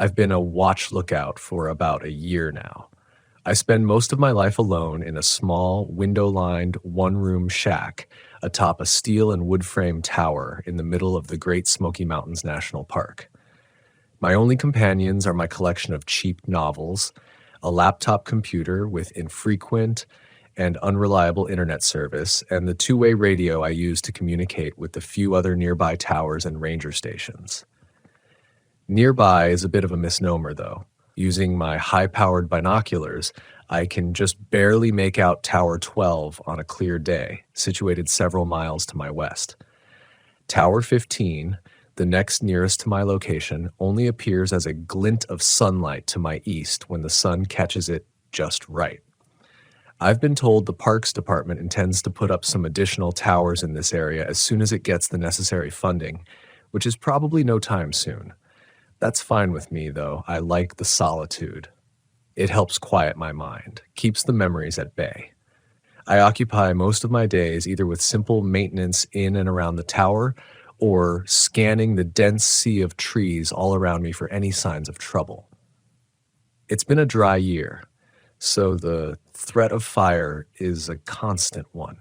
I've been a watch lookout for about a year now. I spend most of my life alone in a small, window-lined, one-room shack atop a steel and wood frame tower in the middle of the Great Smoky Mountains National Park. My only companions are my collection of cheap novels, a laptop computer with infrequent and unreliable internet service, and the two-way radio I use to communicate with the few other nearby towers and ranger stations. Nearby is a bit of a misnomer, though. Using my high-powered binoculars, I can just barely make out Tower 12 on a clear day, situated several miles to my west. Tower 15, the next nearest to my location, only appears as a glint of sunlight to my east when the sun catches it just right. I've been told the Parks Department intends to put up some additional towers in this area as soon as it gets the necessary funding, which is probably no time soon. That's fine with me, though. I like the solitude. It helps quiet my mind, keeps the memories at bay. I occupy most of my days either with simple maintenance in and around the tower or scanning the dense sea of trees all around me for any signs of trouble. It's been a dry year, so the threat of fire is a constant one.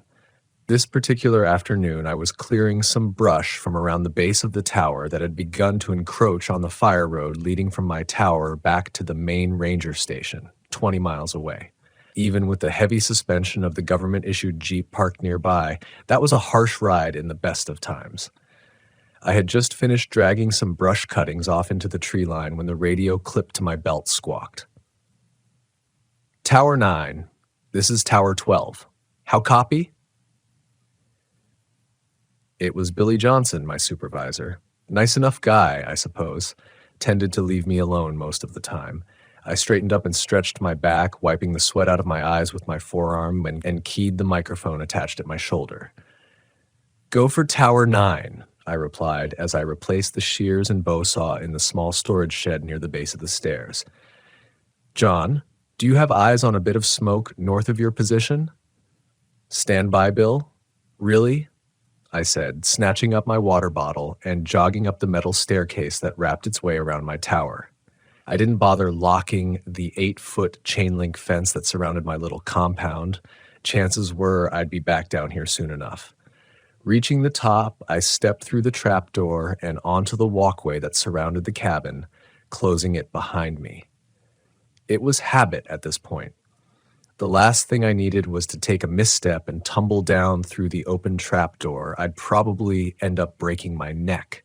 This particular afternoon, I was clearing some brush from around the base of the tower that had begun to encroach on the fire road leading from my tower back to the main ranger station, 20 miles away. Even with the heavy suspension of the government-issued Jeep parked nearby, that was a harsh ride in the best of times. I had just finished dragging some brush cuttings off into the tree line when the radio clipped to my belt squawked. Tower 9, this is Tower 12. How copy? It was Billy Johnson, my supervisor. Nice enough guy, I suppose. Tended to leave me alone most of the time. I straightened up and stretched my back, wiping the sweat out of my eyes with my forearm and keyed the microphone attached at my shoulder. Go for Tower 9, I replied as I replaced the shears and bow saw in the small storage shed near the base of the stairs. John, do you have eyes on a bit of smoke north of your position? Stand by, Bill. Really? I said, snatching up my water bottle and jogging up the metal staircase that wrapped its way around my tower. I didn't bother locking the 8-foot chain-link fence that surrounded my little compound. Chances were I'd be back down here soon enough. Reaching the top, I stepped through the trapdoor and onto the walkway that surrounded the cabin, closing it behind me. It was habit at this point. The last thing I needed was to take a misstep and tumble down through the open trapdoor. I'd probably end up breaking my neck.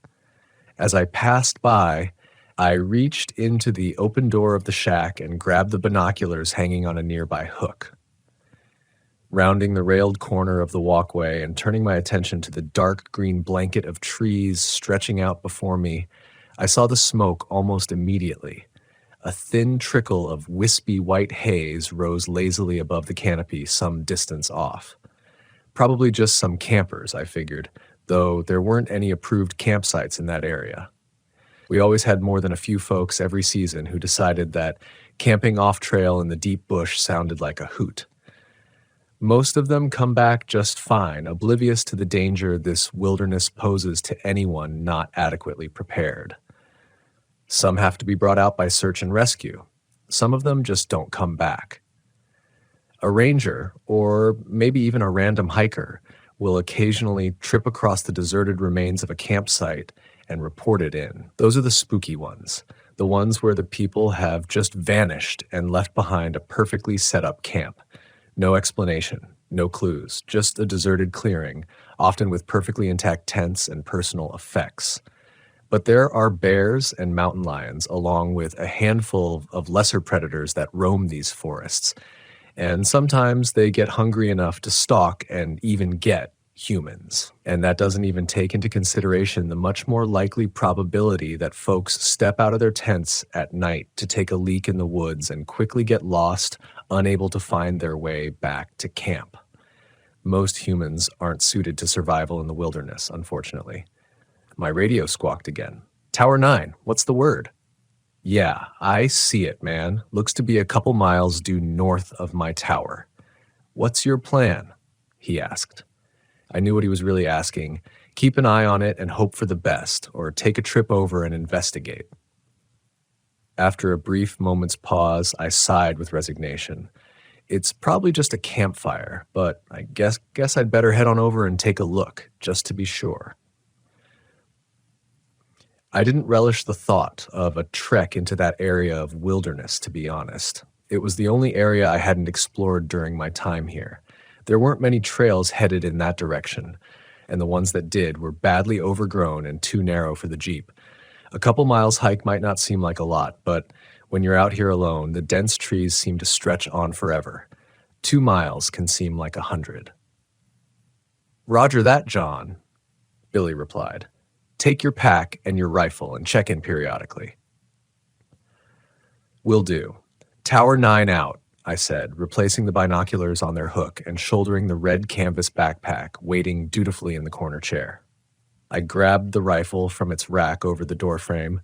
As I passed by, I reached into the open door of the shack and grabbed the binoculars hanging on a nearby hook. Rounding the railed corner of the walkway and turning my attention to the dark green blanket of trees stretching out before me, I saw the smoke almost immediately. A thin trickle of wispy white haze rose lazily above the canopy some distance off. Probably just some campers, I figured, though there weren't any approved campsites in that area. We always had more than a few folks every season who decided that camping off-trail in the deep bush sounded like a hoot. Most of them come back just fine, oblivious to the danger this wilderness poses to anyone not adequately prepared. Some have to be brought out by search and rescue. Some of them just don't come back. A ranger, or maybe even a random hiker, will occasionally trip across the deserted remains of a campsite and report it in. Those are the spooky ones, the ones where the people have just vanished and left behind a perfectly set-up camp. No explanation, no clues, just a deserted clearing, often with perfectly intact tents and personal effects. But there are bears and mountain lions, along with a handful of lesser predators that roam these forests. And sometimes they get hungry enough to stalk and even get humans. And that doesn't even take into consideration the much more likely probability that folks step out of their tents at night to take a leak in the woods and quickly get lost, unable to find their way back to camp. Most humans aren't suited to survival in the wilderness, unfortunately. My radio squawked again. Tower 9, what's the word? Yeah, I see it, man. Looks to be a couple miles due north of my tower. What's your plan? He asked. I knew what he was really asking. Keep an eye on it and hope for the best, or take a trip over and investigate. After a brief moment's pause, I sighed with resignation. It's probably just a campfire, but I guess I'd better head on over and take a look, just to be sure. I didn't relish the thought of a trek into that area of wilderness, to be honest. It was the only area I hadn't explored during my time here. There weren't many trails headed in that direction, and the ones that did were badly overgrown and too narrow for the Jeep. A couple miles hike might not seem like a lot, but when you're out here alone, the dense trees seem to stretch on forever. 2 miles can seem like 100. "Roger that, John," Billy replied. "Take your pack and your rifle and check in periodically." "Will do. Tower 9 out," I said, replacing the binoculars on their hook and shouldering the red canvas backpack, waiting dutifully in the corner chair. I grabbed the rifle from its rack over the doorframe,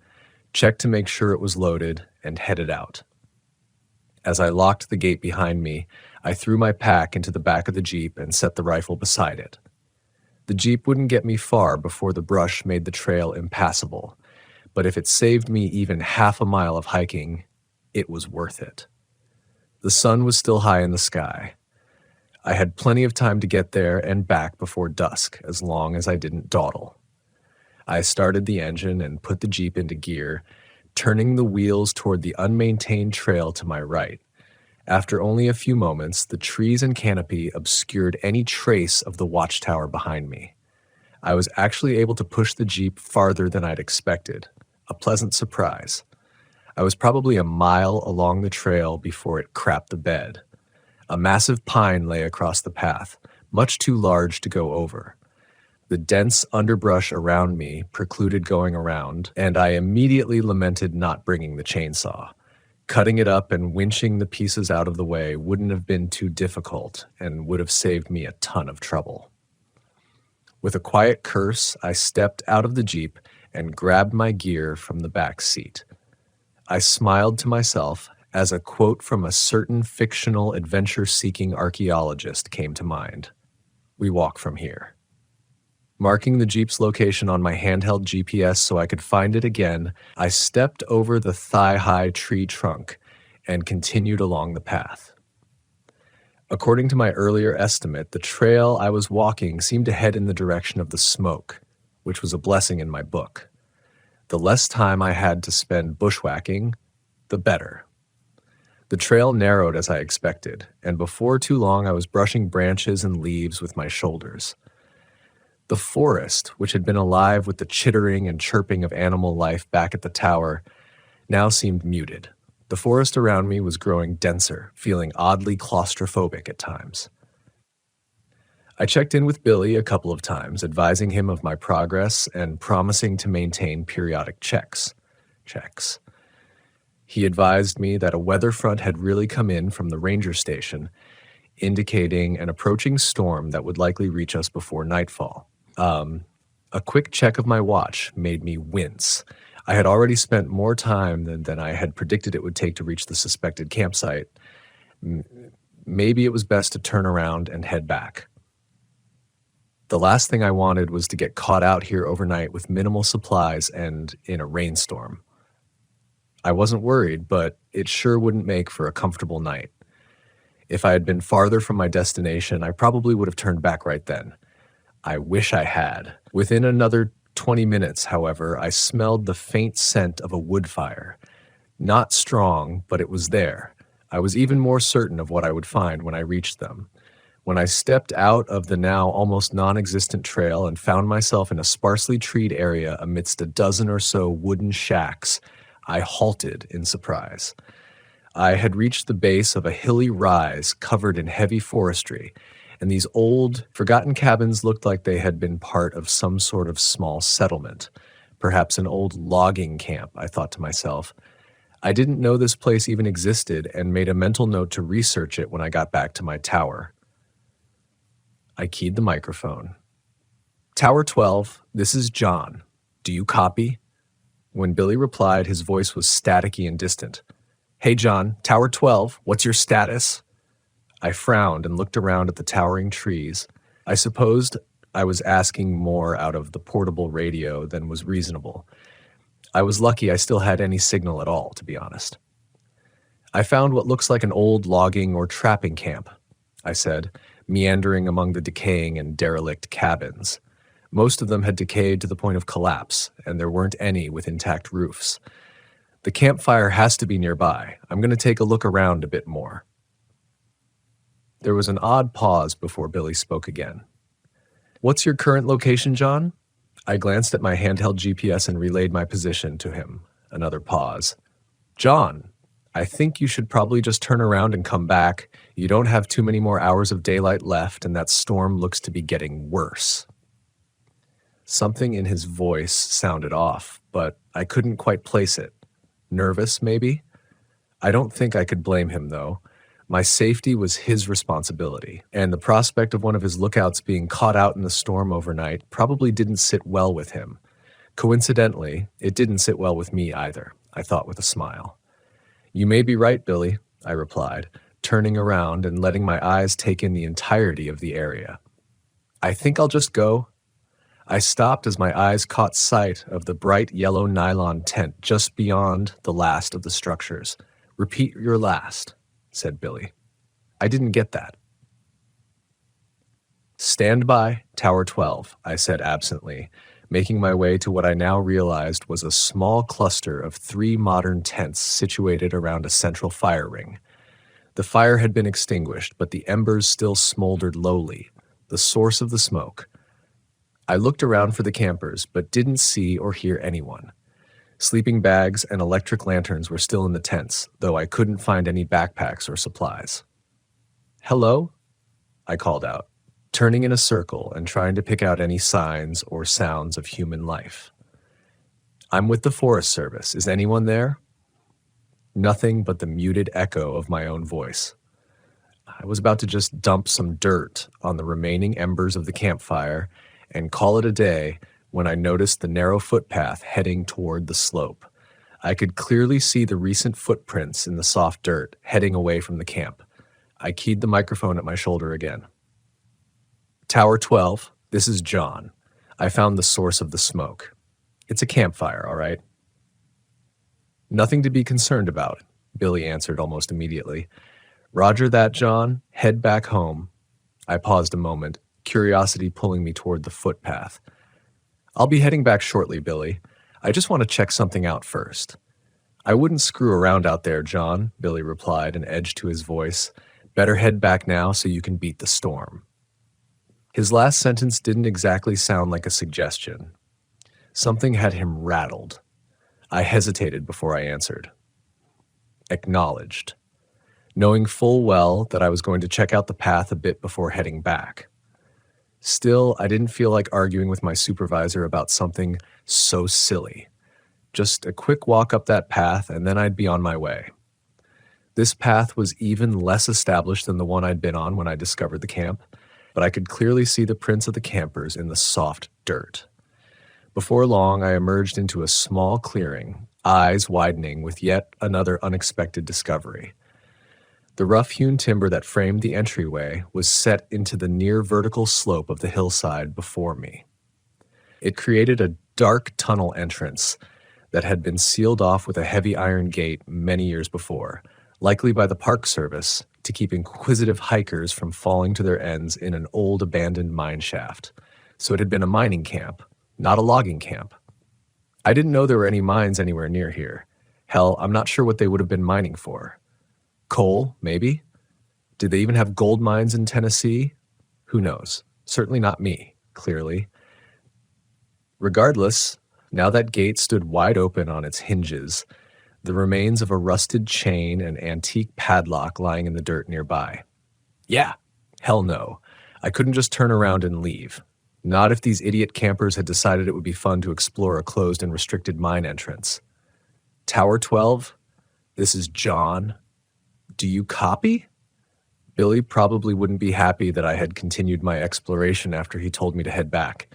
checked to make sure it was loaded, and headed out. As I locked the gate behind me, I threw my pack into the back of the Jeep and set the rifle beside it. The Jeep wouldn't get me far before the brush made the trail impassable, but if it saved me even half a mile of hiking, it was worth it. The sun was still high in the sky. I had plenty of time to get there and back before dusk, as long as I didn't dawdle. I started the engine and put the Jeep into gear, turning the wheels toward the unmaintained trail to my right. After only a few moments, the trees and canopy obscured any trace of the watchtower behind me. I was actually able to push the Jeep farther than I'd expected, a pleasant surprise. I was probably a mile along the trail before it crapped the bed. A massive pine lay across the path, much too large to go over. The dense underbrush around me precluded going around, and I immediately lamented not bringing the chainsaw. Cutting it up and winching the pieces out of the way wouldn't have been too difficult and would have saved me a ton of trouble. With a quiet curse, I stepped out of the Jeep and grabbed my gear from the back seat. I smiled to myself as a quote from a certain fictional adventure-seeking archaeologist came to mind. "We walk from here." Marking the Jeep's location on my handheld GPS so I could find it again, I stepped over the thigh-high tree trunk and continued along the path. According to my earlier estimate, the trail I was walking seemed to head in the direction of the smoke, which was a blessing in my book. The less time I had to spend bushwhacking, the better. The trail narrowed as I expected, and before too long I was brushing branches and leaves with my shoulders. The forest, which had been alive with the chittering and chirping of animal life back at the tower, now seemed muted. The forest around me was growing denser, feeling oddly claustrophobic at times. I checked in with Billy a couple of times, advising him of my progress and promising to maintain periodic checks. He advised me that a weather front had really come in from the ranger station, indicating an approaching storm that would likely reach us before nightfall. A quick check of my watch made me wince. I had already spent more time than I had predicted it would take to reach the suspected campsite. Maybe it was best to turn around and head back. The last thing I wanted was to get caught out here overnight with minimal supplies and in a rainstorm. I wasn't worried, but it sure wouldn't make for a comfortable night. If I had been farther from my destination, I probably would have turned back right then. I wish I had. Within another 20 minutes, however, I smelled the faint scent of a wood fire. Not strong, but it was there. I was even more certain of what I would find when I reached them. When I stepped out of the now almost non-existent trail and found myself in a sparsely treed area amidst a dozen or so wooden shacks, I halted in surprise. I had reached the base of a hilly rise covered in heavy forestry, and these old, forgotten cabins looked like they had been part of some sort of small settlement. Perhaps an old logging camp, I thought to myself. I didn't know this place even existed and made a mental note to research it when I got back to my tower. I keyed the microphone. "Tower 12, this is John. Do you copy?" When Billy replied, his voice was staticky and distant. "Hey John, Tower 12, what's your status?" I frowned and looked around at the towering trees. I supposed I was asking more out of the portable radio than was reasonable. I was lucky I still had any signal at all, to be honest. I found what looks like an old logging or trapping camp, I said, meandering among the decaying and derelict cabins. Most of them had decayed to the point of collapse, and there weren't any with intact roofs. The campfire has to be nearby. I'm going to take a look around a bit more. There was an odd pause before Billy spoke again. What's your current location, John? I glanced at my handheld GPS and relayed my position to him. Another pause. John, I think you should probably just turn around and come back. You don't have too many more hours of daylight left, and that storm looks to be getting worse. Something in his voice sounded off, but I couldn't quite place it. Nervous, maybe? I don't think I could blame him, though. My safety was his responsibility, and the prospect of one of his lookouts being caught out in the storm overnight probably didn't sit well with him. Coincidentally, it didn't sit well with me either, I thought with a smile. You may be right, Billy, I replied, turning around and letting my eyes take in the entirety of the area. I think I'll just go. I stopped as my eyes caught sight of the bright yellow nylon tent just beyond the last of the structures. Repeat your last, said Billy. I didn't get that. Stand by, Tower 12, I said absently, making my way to what I now realized was a small cluster of 3 modern tents situated around a central fire ring. The fire had been extinguished, but the embers still smoldered lowly, the source of the smoke. I looked around for the campers, but didn't see or hear anyone. Sleeping bags and electric lanterns were still in the tents, though I couldn't find any backpacks or supplies. Hello? I called out, turning in a circle and trying to pick out any signs or sounds of human life. I'm with the Forest Service. Is anyone there? Nothing but the muted echo of my own voice. I was about to just dump some dirt on the remaining embers of the campfire and call it a day when I noticed the narrow footpath heading toward the slope. I could clearly see the recent footprints in the soft dirt heading away from the camp. I keyed the microphone at my shoulder again. Tower 12, this is John. I found the source of the smoke. It's a campfire, all right? Nothing to be concerned about, Billy answered almost immediately. Roger that, John. Head back home. I paused a moment, curiosity pulling me toward the footpath. I'll be heading back shortly, Billy. I just want to check something out first. I wouldn't screw around out there, John, Billy replied, an edge to his voice. Better head back now so you can beat the storm. His last sentence didn't exactly sound like a suggestion. Something had him rattled. I hesitated before I answered. Acknowledged, knowing full well that I was going to check out the path a bit before heading back. Still, I didn't feel like arguing with my supervisor about something so silly. Just a quick walk up that path and then I'd be on my way. This path was even less established than the one I'd been on when I discovered the camp, but I could clearly see the prints of the campers in the soft dirt. Before long, I emerged into a small clearing, eyes widening with yet another unexpected discovery. The rough-hewn timber that framed the entryway was set into the near vertical slope of the hillside before me. It created a dark tunnel entrance that had been sealed off with a heavy iron gate many years before, likely by the Park Service to keep inquisitive hikers from falling to their ends in an old abandoned mine shaft. So it had been a mining camp, not a logging camp. I didn't know there were any mines anywhere near here. Hell, I'm not sure what they would have been mining for. Coal, maybe? Did they even have gold mines in Tennessee? Who knows? Certainly not me, clearly. Regardless, now that gate stood wide open on its hinges, the remains of a rusted chain and antique padlock lying in the dirt nearby. Yeah, hell no. I couldn't just turn around and leave. Not if these idiot campers had decided it would be fun to explore a closed and restricted mine entrance. Tower 12, this is John. Do you copy? Billy probably wouldn't be happy that I had continued my exploration after he told me to head back,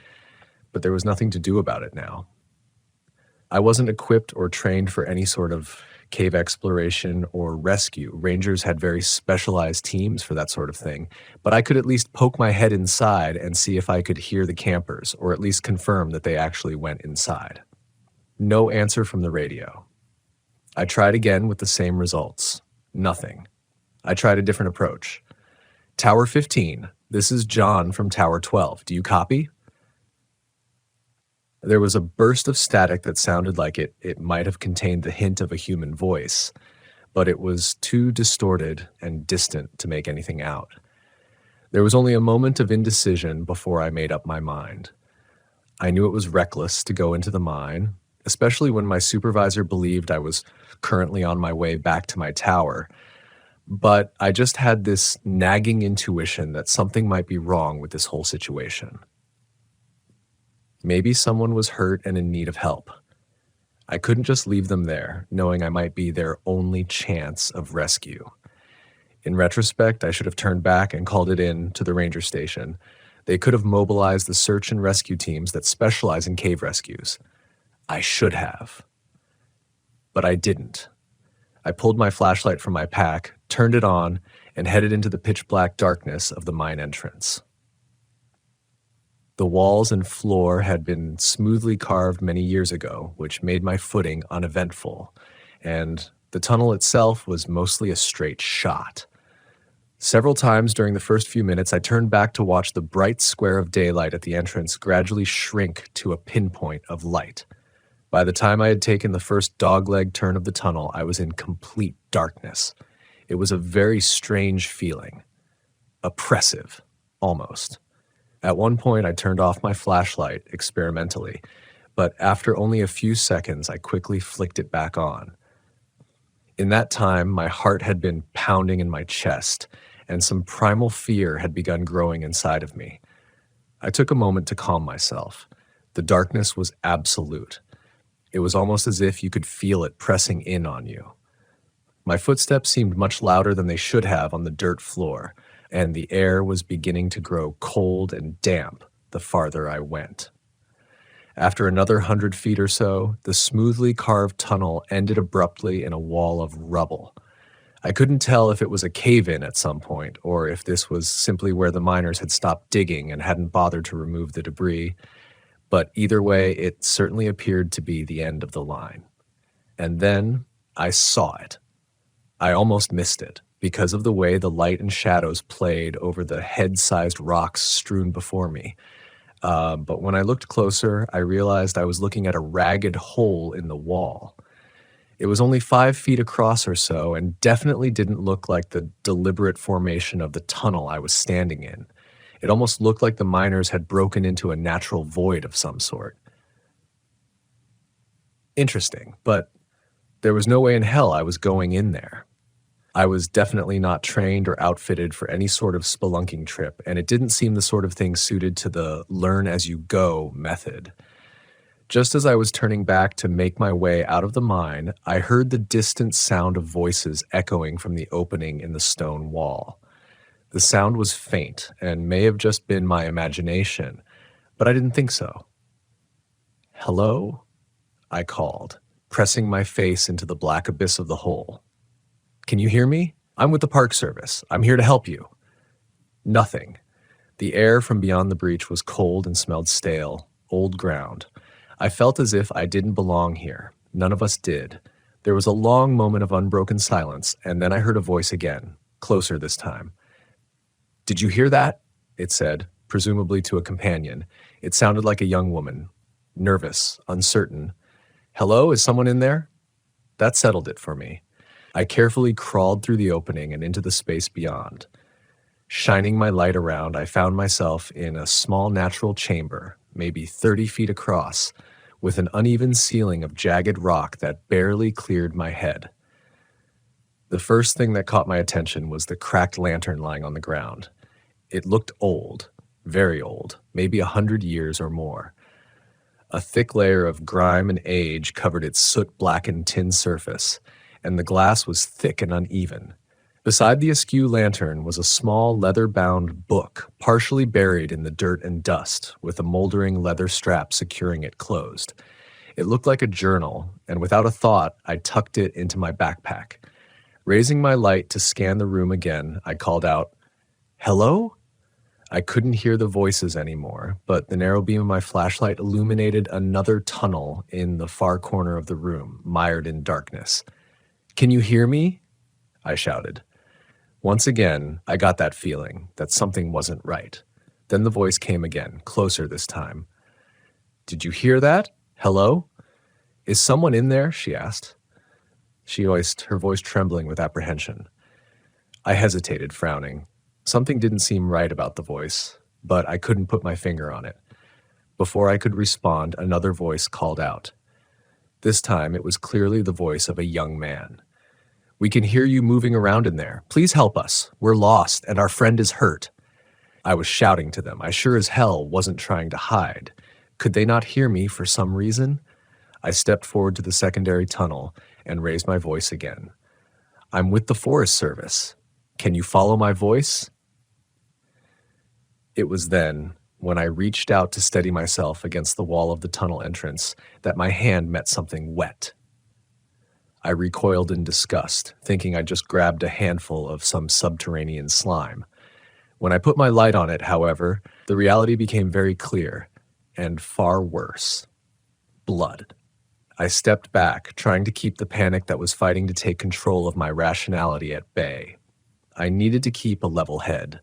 but there was nothing to do about it now. I wasn't equipped or trained for any sort of cave exploration or rescue. Rangers had very specialized teams for that sort of thing, but I could at least poke my head inside and see if I could hear the campers, or at least confirm that they actually went inside. No answer from the radio. I tried again with the same results. Nothing. I tried a different approach. Tower 15, this is John from Tower 12. Do you copy? There was a burst of static that sounded like it might have contained the hint of a human voice, but it was too distorted and distant to make anything out. There was only a moment of indecision before I made up my mind. I knew it was reckless to go into the mine, especially when my supervisor believed I was currently on my way back to my tower, but I just had this nagging intuition that something might be wrong with this whole situation. Maybe someone was hurt and in need of help. I couldn't just leave them there, knowing I might be their only chance of rescue. In retrospect, I should have turned back and called it in to the ranger station. They could have mobilized the search and rescue teams that specialize in cave rescues. I should have. But I didn't. I pulled my flashlight from my pack, turned it on, and headed into the pitch-black darkness of the mine entrance. The walls and floor had been smoothly carved many years ago, which made my footing uneventful, and the tunnel itself was mostly a straight shot. Several times during the first few minutes, I turned back to watch the bright square of daylight at the entrance gradually shrink to a pinpoint of light. By the time I had taken the first dogleg turn of the tunnel, I was in complete darkness. It was a very strange feeling. Oppressive, almost. At one point, I turned off my flashlight experimentally, but after only a few seconds, I quickly flicked it back on. In that time, my heart had been pounding in my chest, and some primal fear had begun growing inside of me. I took a moment to calm myself. The darkness was absolute. It was almost as if you could feel it pressing in on you. My footsteps seemed much louder than they should have on the dirt floor, and the air was beginning to grow cold and damp the farther I went. After another 100 feet or so, the smoothly carved tunnel ended abruptly in a wall of rubble. I couldn't tell if it was a cave-in at some point, or if this was simply where the miners had stopped digging and hadn't bothered to remove the debris, but either way, it certainly appeared to be the end of the line. And then I saw it. I almost missed it, because of the way the light and shadows played over the head-sized rocks strewn before me. But when I looked closer, I realized I was looking at a ragged hole in the wall. It was only 5 feet across or so, and definitely didn't look like the deliberate formation of the tunnel I was standing in. It almost looked like the miners had broken into a natural void of some sort. Interesting, but there was no way in hell I was going in there. I was definitely not trained or outfitted for any sort of spelunking trip, and it didn't seem the sort of thing suited to the learn-as-you-go method. Just as I was turning back to make my way out of the mine, I heard the distant sound of voices echoing from the opening in the stone wall. The sound was faint and may have just been my imagination, but I didn't think so. "Hello?" I called, pressing my face into the black abyss of the hole. "Can you hear me? I'm with the Park Service. I'm here to help you." Nothing. The air from beyond the breach was cold and smelled stale, old ground. I felt as if I didn't belong here. None of us did. There was a long moment of unbroken silence, and then I heard a voice again, closer this time. "Did you hear that?" it said, presumably to a companion. It sounded like a young woman, nervous, uncertain. "Hello, is someone in there?" That settled it for me. I carefully crawled through the opening and into the space beyond. Shining my light around, I found myself in a small natural chamber, maybe 30 feet across, with an uneven ceiling of jagged rock that barely cleared my head. The first thing that caught my attention was the cracked lantern lying on the ground. It looked old, very old, maybe 100 years or more. A thick layer of grime and age covered its soot-blackened tin surface, and the glass was thick and uneven. Beside the askew lantern was a small leather-bound book, partially buried in the dirt and dust, with a moldering leather strap securing it closed. It looked like a journal, and without a thought, I tucked it into my backpack. Raising my light to scan the room again, I called out, "Hello?" I couldn't hear the voices anymore, but the narrow beam of my flashlight illuminated another tunnel in the far corner of the room, mired in darkness. "Can you hear me?" I shouted. Once again, I got that feeling that something wasn't right. Then the voice came again, closer this time. "Did you hear that? Hello? Is someone in there?" she asked. She voiced, her voice trembling with apprehension. I hesitated, frowning. Something didn't seem right about the voice, but I couldn't put my finger on it. Before I could respond, another voice called out. This time, it was clearly the voice of a young man. "We can hear you moving around in there. Please help us. We're lost, and our friend is hurt." I was shouting to them. I sure as hell wasn't trying to hide. Could they not hear me for some reason? I stepped forward to the secondary tunnel and raised my voice again. "I'm with the Forest Service. Can you follow my voice?" It was then, when I reached out to steady myself against the wall of the tunnel entrance, that my hand met something wet. I recoiled in disgust, thinking I'd just grabbed a handful of some subterranean slime. When I put my light on it, however, the reality became very clear, and far worse. Blood. I stepped back, trying to keep the panic that was fighting to take control of my rationality at bay. I needed to keep a level head.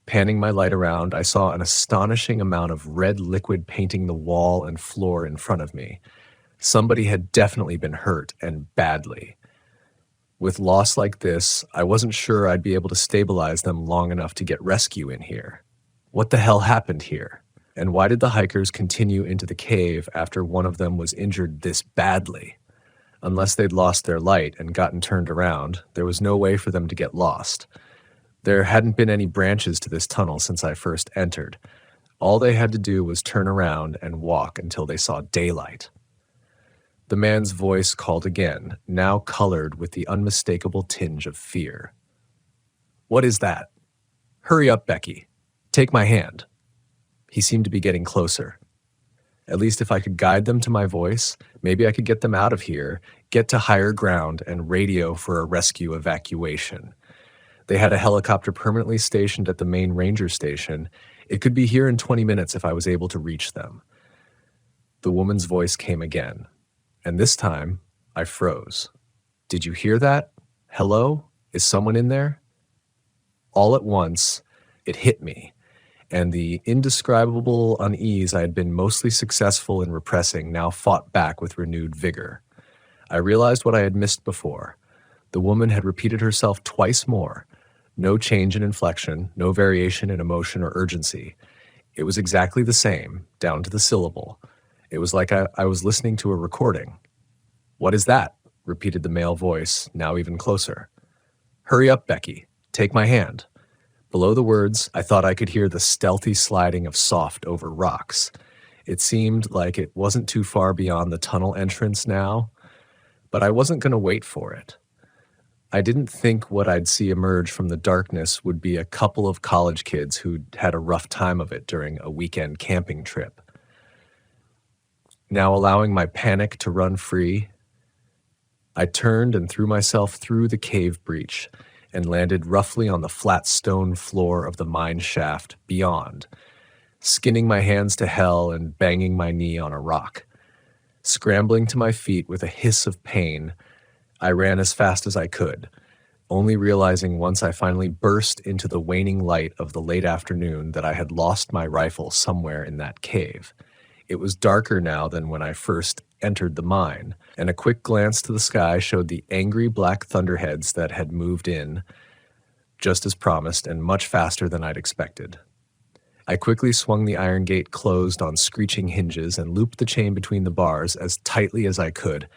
Panning my light around, I saw an astonishing amount of red liquid painting the wall and floor in front of me. Somebody had definitely been hurt, and badly. With loss like this, I wasn't sure I'd be able to stabilize them long enough to get rescue in here. What the hell happened here? And why did the hikers continue into the cave after one of them was injured this badly? Unless they'd lost their light and gotten turned around, there was no way for them to get lost. There hadn't been any branches to this tunnel since I first entered. All they had to do was turn around and walk until they saw daylight. The man's voice called again, now colored with the unmistakable tinge of fear. "What is that? Hurry up, Becky. Take my hand." He seemed to be getting closer. At least if I could guide them to my voice, maybe I could get them out of here, get to higher ground, and radio for a rescue evacuation. They had a helicopter permanently stationed at the main ranger station. It could be here in 20 minutes if I was able to reach them. The woman's voice came again, and this time I froze. "Did you hear that? Hello? Is someone in there?" All at once, it hit me, and the indescribable unease I had been mostly successful in repressing now fought back with renewed vigor. I realized what I had missed before. The woman had repeated herself twice more. No change in inflection, no variation in emotion or urgency. It was exactly the same, down to the syllable. It was like I was listening to a recording. "What is that?" repeated the male voice, now even closer. "Hurry up, Becky. Take my hand." Below the words, I thought I could hear the stealthy sliding of soft over rocks. It seemed like it wasn't too far beyond the tunnel entrance now, but I wasn't going to wait for it. I didn't think what I'd see emerge from the darkness would be a couple of college kids who'd had a rough time of it during a weekend camping trip. Now allowing my panic to run free, I turned and threw myself through the cave breach and landed roughly on the flat stone floor of the mine shaft beyond, skinning my hands to hell and banging my knee on a rock. Scrambling to my feet with a hiss of pain, I ran as fast as I could, only realizing once I finally burst into the waning light of the late afternoon that I had lost my rifle somewhere in that cave. It was darker now than when I first entered the mine, and a quick glance to the sky showed the angry black thunderheads that had moved in, just as promised and much faster than I'd expected. I quickly swung the iron gate closed on screeching hinges and looped the chain between the bars as tightly as I could,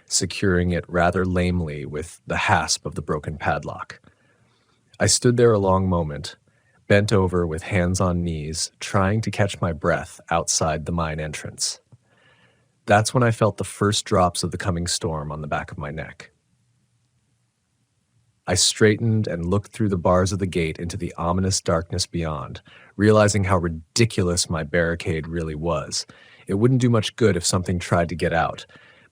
securing it rather lamely with the hasp of the broken padlock. I stood there a long moment, bent over with hands on knees, trying to catch my breath outside the mine entrance. That's when I felt the first drops of the coming storm on the back of my neck. I straightened and looked through the bars of the gate into the ominous darkness beyond, realizing how ridiculous my barricade really was. It wouldn't do much good if something tried to get out,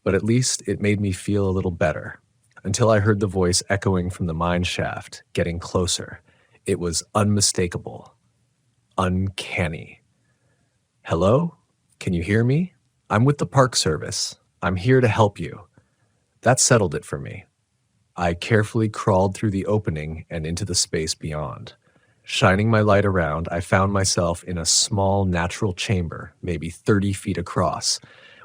but at least it made me feel a little better, until I heard the voice echoing from the mine shaft, getting closer. It was unmistakable. uncanny. Hello? Can you hear me? I'm with the Park Service. I'm here to help you. That settled it for me. I carefully crawled through the opening and into the space beyond. Shining my light around, I found myself in a small natural chamber, maybe 30 feet across,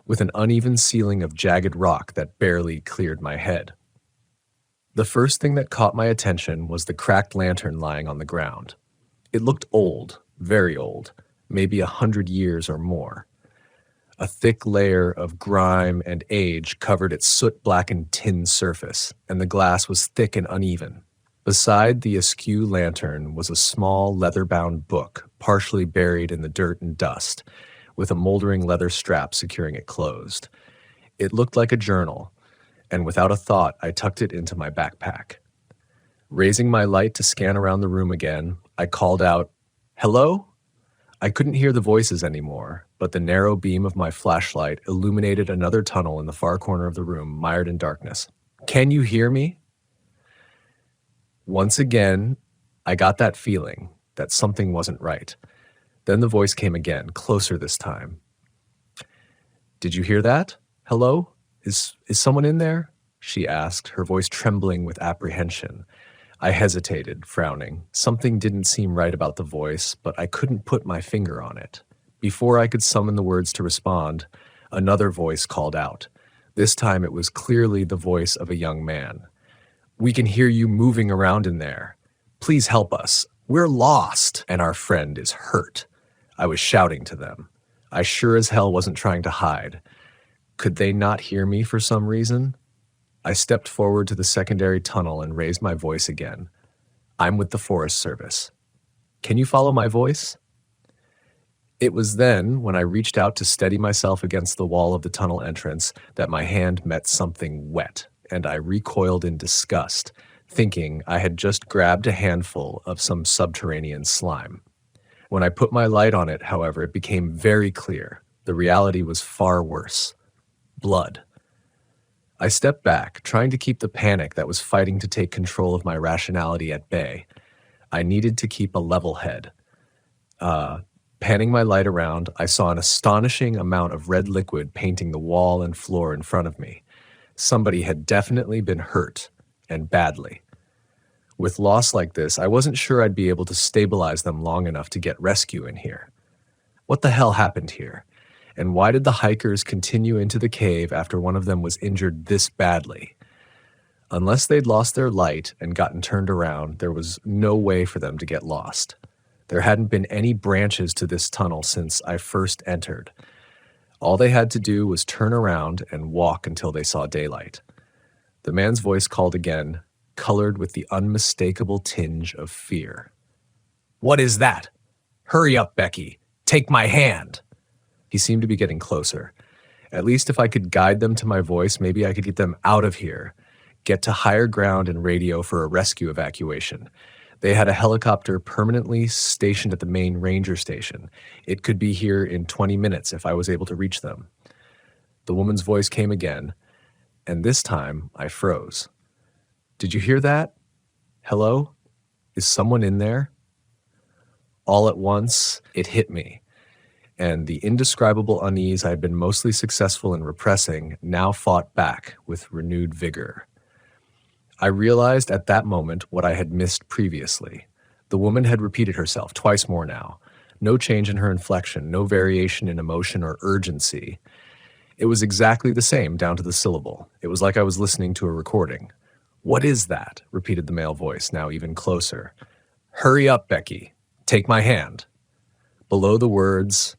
with an uneven ceiling of jagged rock that barely cleared my head. The first thing that caught my attention was the cracked lantern lying on the ground. It looked old, very old, maybe 100 years or more. A thick layer of grime and age covered its soot-blackened tin surface, and the glass was thick and uneven. Beside the askew lantern was a small leather-bound book, partially buried in the dirt and dust, with a moldering leather strap securing it closed. It looked like a journal, and without a thought, I tucked it into my backpack. Raising my light to scan around the room again, I called out, "Hello?" I couldn't hear the voices anymore, but the narrow beam of my flashlight illuminated another tunnel in the far corner of the room, mired in darkness. "Can you hear me?" Once again, I got that feeling that something wasn't right. Then the voice came again, closer this time. "Did you hear that? Hello? Is someone in there?" she asked, her voice trembling with apprehension. I hesitated, frowning. Something didn't seem right about the voice, but I couldn't put my finger on it. Before I could summon the words to respond, another voice called out. This time it was clearly the voice of a young man. "We can hear you moving around in there. Please help us. We're lost, and our friend is hurt." I was shouting to them. I sure as hell wasn't trying to hide. Could they not hear me for some reason? I stepped forward to the secondary tunnel and raised my voice again. "I'm with the Forest Service. Can you follow my voice?" It was then, when I reached out to steady myself against the wall of the tunnel entrance, that my hand met something wet, and I recoiled in disgust, thinking I had just grabbed a handful of some subterranean slime. When I put my light on it, however, it became very clear. The reality was far worse. Blood. I stepped back, trying to keep the panic that was fighting to take control of my rationality at bay. I needed to keep a level head. Panning my light around, I saw an astonishing amount of red liquid painting the wall and floor in front of me. Somebody had definitely been hurt, and badly. With loss like this, I wasn't sure I'd be able to stabilize them long enough to get rescue in here. What the hell happened here? And why did the hikers continue into the cave after one of them was injured this badly? Unless they'd lost their light and gotten turned around, there was no way for them to get lost. There hadn't been any branches to this tunnel since I first entered. All they had to do was turn around and walk until they saw daylight. The man's voice called again, colored with the unmistakable tinge of fear. "What is that? Hurry up, Becky. Take my hand." He seemed to be getting closer. At least if I could guide them to my voice, maybe I could get them out of here, get to higher ground and radio for a rescue evacuation. They had a helicopter permanently stationed at the main ranger station. It could be here in 20 minutes if I was able to reach them. The woman's voice came again, and this time I froze. "Did you hear that? Hello? Is someone in there?" All at once, it hit me, and the indescribable unease I had been mostly successful in repressing now fought back with renewed vigor. I realized at that moment what I had missed previously. The woman had repeated herself twice more now. No change in her inflection, no variation in emotion or urgency. It was exactly the same down to the syllable. It was like I was listening to a recording. "What is that?" repeated the male voice, now even closer. "Hurry up, Becky. Take my hand." Below the words,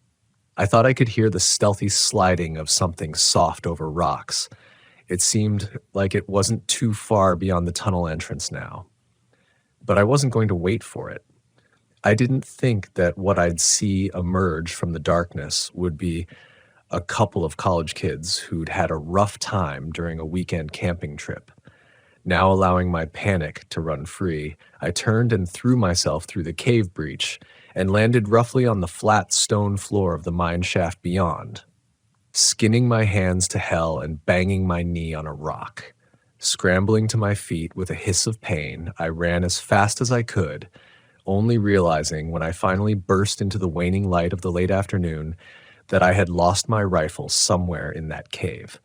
I thought I could hear the stealthy sliding of something soft over rocks. It seemed like it wasn't too far beyond the tunnel entrance now. But I wasn't going to wait for it. I didn't think that what I'd see emerge from the darkness would be a couple of college kids who'd had a rough time during a weekend camping trip. Now allowing my panic to run free, I turned and threw myself through the cave breach and landed roughly on the flat stone floor of the mine shaft beyond, skinning my hands to hell and banging my knee on a rock. Scrambling to my feet with a hiss of pain, I ran as fast as I could, only realizing when I finally burst into the waning light of the late afternoon that I had lost my rifle somewhere in that cave.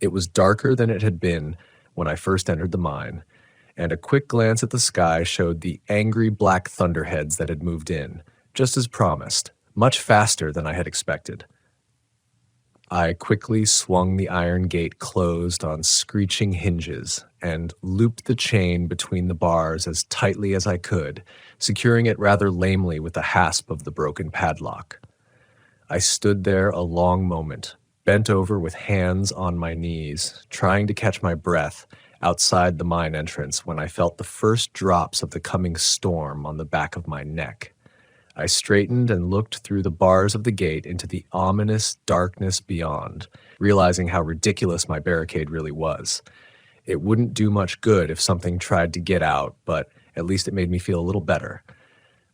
It was darker than it had been when I first entered the mine, and a quick glance at the sky showed the angry black thunderheads that had moved in, just as promised, much faster than I had expected. I quickly swung the iron gate closed on screeching hinges and looped the chain between the bars as tightly as I could, securing it rather lamely with the hasp of the broken padlock. I stood there a long moment, bent over with hands on my knees, trying to catch my breath outside the mine entrance when I felt the first drops of the coming storm on the back of my neck. I straightened and looked through the bars of the gate into the ominous darkness beyond, realizing how ridiculous my barricade really was. It wouldn't do much good if something tried to get out, but at least it made me feel a little better,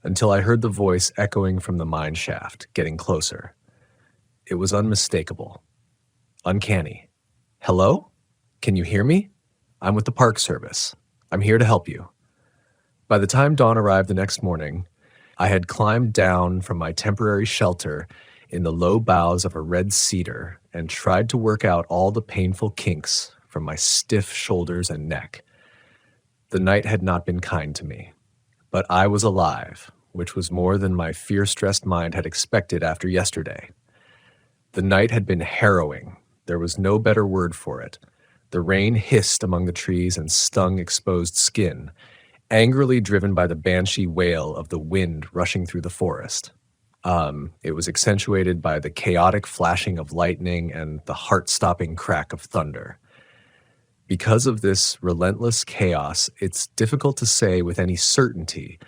until I heard the voice echoing from the mine shaft, getting closer. It was unmistakable. Uncanny. Hello? Can you hear me? I'm with the Park Service. I'm here to help you. By the time dawn arrived the next morning, I had climbed down from my temporary shelter in the low boughs of a red cedar and tried to work out all the painful kinks from my stiff shoulders and neck. The night had not been kind to me, but I was alive, which was more than my fear-stressed mind had expected after yesterday. The night had been harrowing. There was no better word for it. The rain hissed among the trees and stung exposed skin, angrily driven by the banshee wail of the wind rushing through the forest. It was accentuated by the chaotic flashing of lightning and the heart-stopping crack of thunder. Because of this relentless chaos, it's difficult to say with any certainty,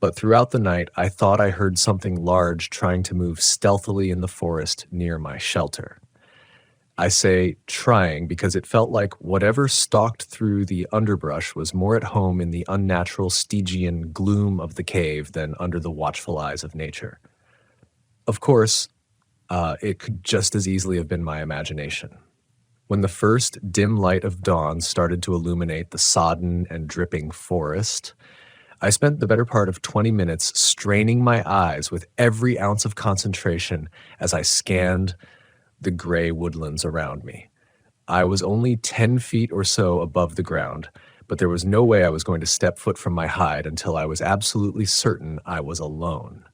but throughout the night I thought I heard something large trying to move stealthily in the forest near my shelter. I say trying because it felt like whatever stalked through the underbrush was more at home in the unnatural Stygian gloom of the cave than under the watchful eyes of nature. Of course, it could just as easily have been my imagination. When the first dim light of dawn started to illuminate the sodden and dripping forest, I spent the better part of 20 minutes straining my eyes with every ounce of concentration as I scanned the gray woodlands around me. I was only 10 feet or so above the ground, but there was no way I was going to step foot from my hide until I was absolutely certain I was alone.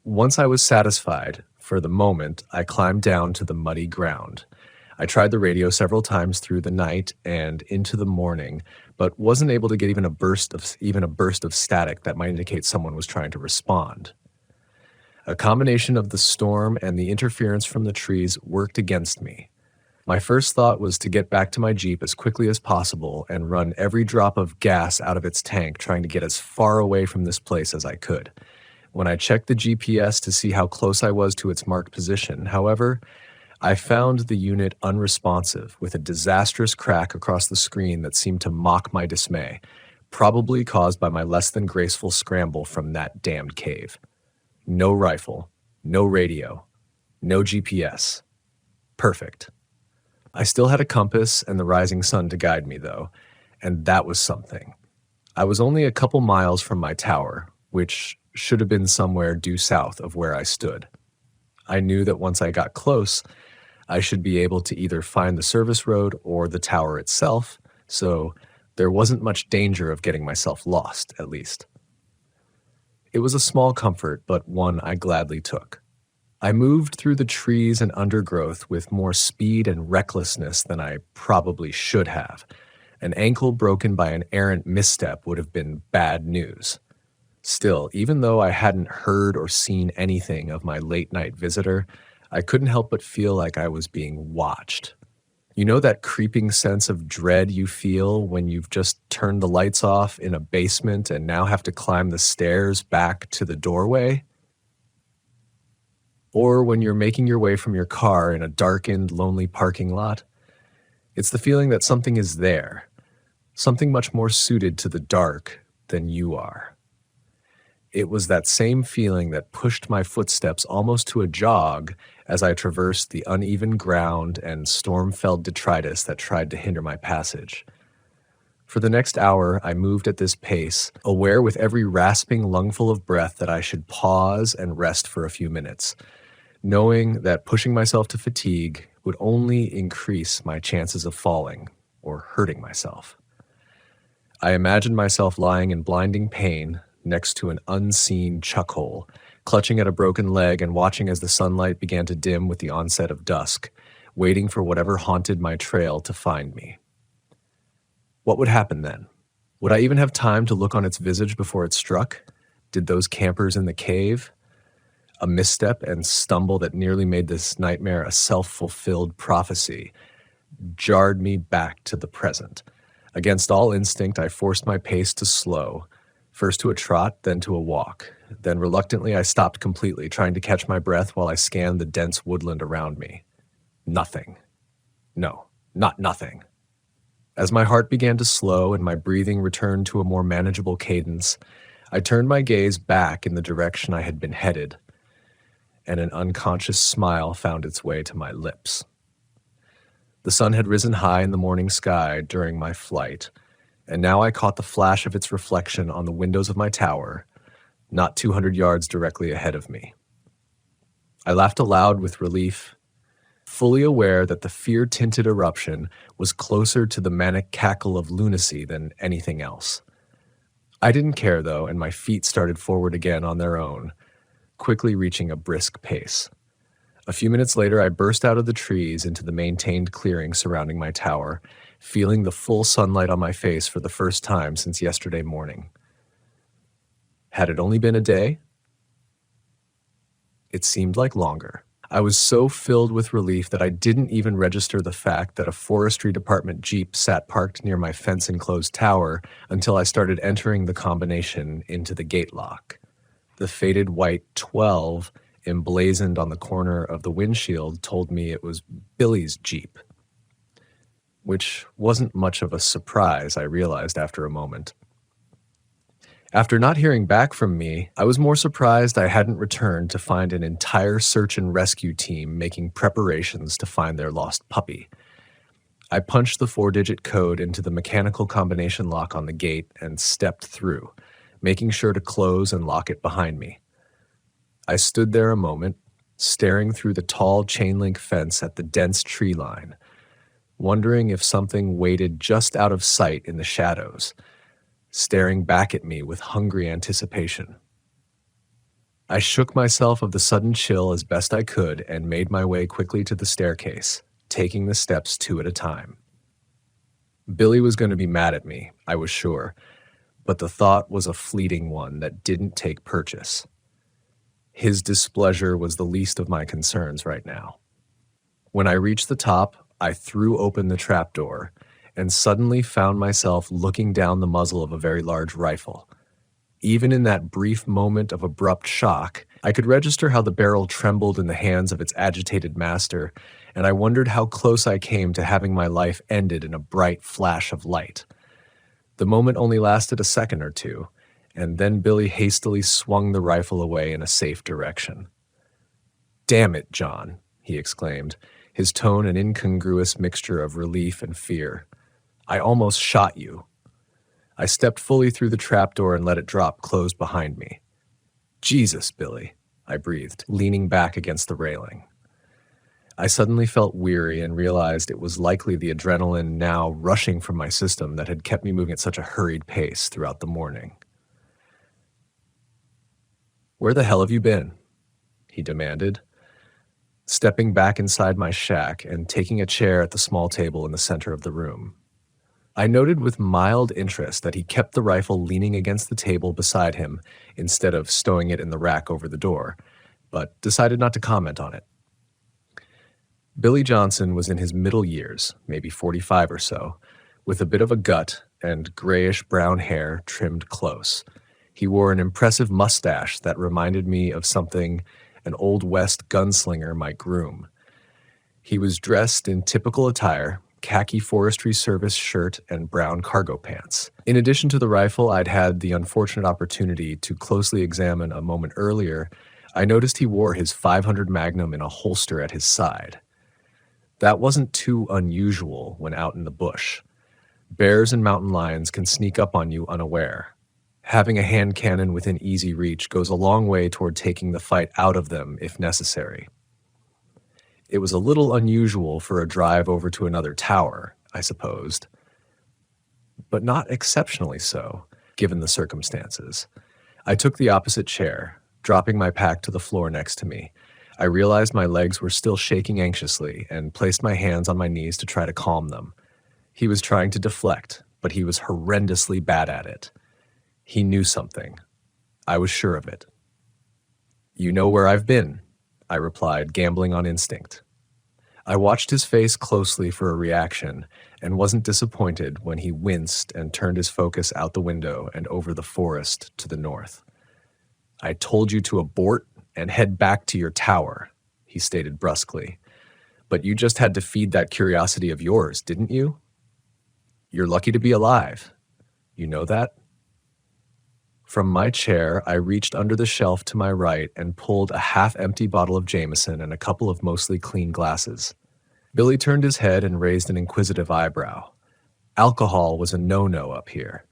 Once I was satisfied, for the moment, I climbed down to the muddy ground. I tried the radio several times through the night and into the morning, but wasn't able to get even a burst of static that might indicate someone was trying to respond. A combination of the storm and the interference from the trees worked against me. My first thought was to get back to my Jeep as quickly as possible and run every drop of gas out of its tank, trying to get as far away from this place as I could. When I checked the GPS to see how close I was to its marked position, however, I found the unit unresponsive, with a disastrous crack across the screen that seemed to mock my dismay, probably caused by my less than graceful scramble from that damned cave. No rifle, no radio, no GPS. Perfect. I still had a compass and the rising sun to guide me, though, and that was something. I was only a couple miles from my tower, which should have been somewhere due south of where I stood. I knew that once I got close, I should be able to either find the service road or the tower itself, so there wasn't much danger of getting myself lost, at least. It was a small comfort, but one I gladly took. I moved through the trees and undergrowth with more speed and recklessness than I probably should have. An ankle broken by an errant misstep would have been bad news. Still, even though I hadn't heard or seen anything of my late-night visitor, I couldn't help but feel like I was being watched. You know that creeping sense of dread you feel when you've just turned the lights off in a basement and now have to climb the stairs back to the doorway? Or when you're making your way from your car in a darkened, lonely parking lot? It's the feeling that something is there, something much more suited to the dark than you are. It was that same feeling that pushed my footsteps almost to a jog as I traversed the uneven ground and storm-felled detritus that tried to hinder my passage. For the next hour, I moved at this pace, aware with every rasping lungful of breath that I should pause and rest for a few minutes, knowing that pushing myself to fatigue would only increase my chances of falling or hurting myself. I imagined myself lying in blinding pain next to an unseen chuck hole, clutching at a broken leg and watching as the sunlight began to dim with the onset of dusk, waiting for whatever haunted my trail to find me. What would happen then? Would I even have time to look on its visage before it struck? Did those campers in the cave? A misstep and stumble that nearly made this nightmare a self-fulfilled prophecy jarred me back to the present. Against all instinct, I forced my pace to slow, first to a trot, then to a walk. Then reluctantly, I stopped completely, trying to catch my breath while I scanned the dense woodland around me. Nothing. No, not nothing. As my heart began to slow and my breathing returned to a more manageable cadence, I turned my gaze back in the direction I had been headed, and an unconscious smile found its way to my lips. The sun had risen high in the morning sky during my flight, and now I caught the flash of its reflection on the windows of my tower, not 200 yards directly ahead of me. I laughed aloud with relief, fully aware that the fear-tinted eruption was closer to the manic cackle of lunacy than anything else. I didn't care, though, and my feet started forward again on their own, quickly reaching a brisk pace. A few minutes later, I burst out of the trees into the maintained clearing surrounding my tower, feeling the full sunlight on my face for the first time since yesterday morning. Had it only been a day? It seemed like longer. I was so filled with relief that I didn't even register the fact that a forestry department Jeep sat parked near my fence-enclosed tower until I started entering the combination into the gate lock. The faded white 12 emblazoned on the corner of the windshield told me it was Billy's Jeep, which wasn't much of a surprise, I realized after a moment. After not hearing back from me, I was more surprised I hadn't returned to find an entire search and rescue team making preparations to find their lost puppy. I punched the 4-digit code into the mechanical combination lock on the gate and stepped through, making sure to close and lock it behind me. I stood there a moment, staring through the tall chain-link fence at the dense tree line, wondering if something waited just out of sight in the shadows, staring back at me with hungry anticipation. I shook myself of the sudden chill as best I could and made my way quickly to the staircase, taking the steps 2 at a time. Billy was going to be mad at me, I was sure, but the thought was a fleeting one that didn't take purchase. His displeasure was the least of my concerns right now. When I reached the top, I threw open the trapdoor and suddenly found myself looking down the muzzle of a very large rifle. Even in that brief moment of abrupt shock, I could register how the barrel trembled in the hands of its agitated master, and I wondered how close I came to having my life ended in a bright flash of light. The moment only lasted a second or two, and then Billy hastily swung the rifle away in a safe direction. "Damn it, John," he exclaimed, his tone an incongruous mixture of relief and fear. "I almost shot you." I stepped fully through the trapdoor and let it drop closed behind me. "Jesus, Billy," I breathed, leaning back against the railing. I suddenly felt weary and realized it was likely the adrenaline now rushing from my system that had kept me moving at such a hurried pace throughout the morning. "Where the hell have you been?" he demanded, stepping back inside my shack and taking a chair at the small table in the center of the room. I noted with mild interest that he kept the rifle leaning against the table beside him instead of stowing it in the rack over the door, but decided not to comment on it. Billy Johnson was in his middle years, maybe 45 or so, with a bit of a gut and grayish-brown hair trimmed close. He wore an impressive mustache that reminded me of something an Old West gunslinger might groom. He was dressed in typical attire, khaki Forestry Service shirt and brown cargo pants. In addition to the rifle I'd had the unfortunate opportunity to closely examine a moment earlier, I noticed he wore his .500 Magnum in a holster at his side. That wasn't too unusual when out in the bush. Bears and mountain lions can sneak up on you unaware. Having a hand cannon within easy reach goes a long way toward taking the fight out of them if necessary. It was a little unusual for a drive over to another tower, I supposed, but not exceptionally so, given the circumstances. I took the opposite chair, dropping my pack to the floor next to me. I realized my legs were still shaking anxiously and placed my hands on my knees to try to calm them. He was trying to deflect, but he was horrendously bad at it. He knew something. I was sure of it. "You know where I've been," I replied, gambling on instinct. I watched his face closely for a reaction and wasn't disappointed when he winced and turned his focus out the window and over the forest to the north. "I told you to abort and head back to your tower," he stated brusquely. "But you just had to feed that curiosity of yours, didn't you? You're lucky to be alive. You know that?" From my chair, I reached under the shelf to my right and pulled a half-empty bottle of Jameson and a couple of mostly clean glasses. Billy turned his head and raised an inquisitive eyebrow. Alcohol was a no-no up here.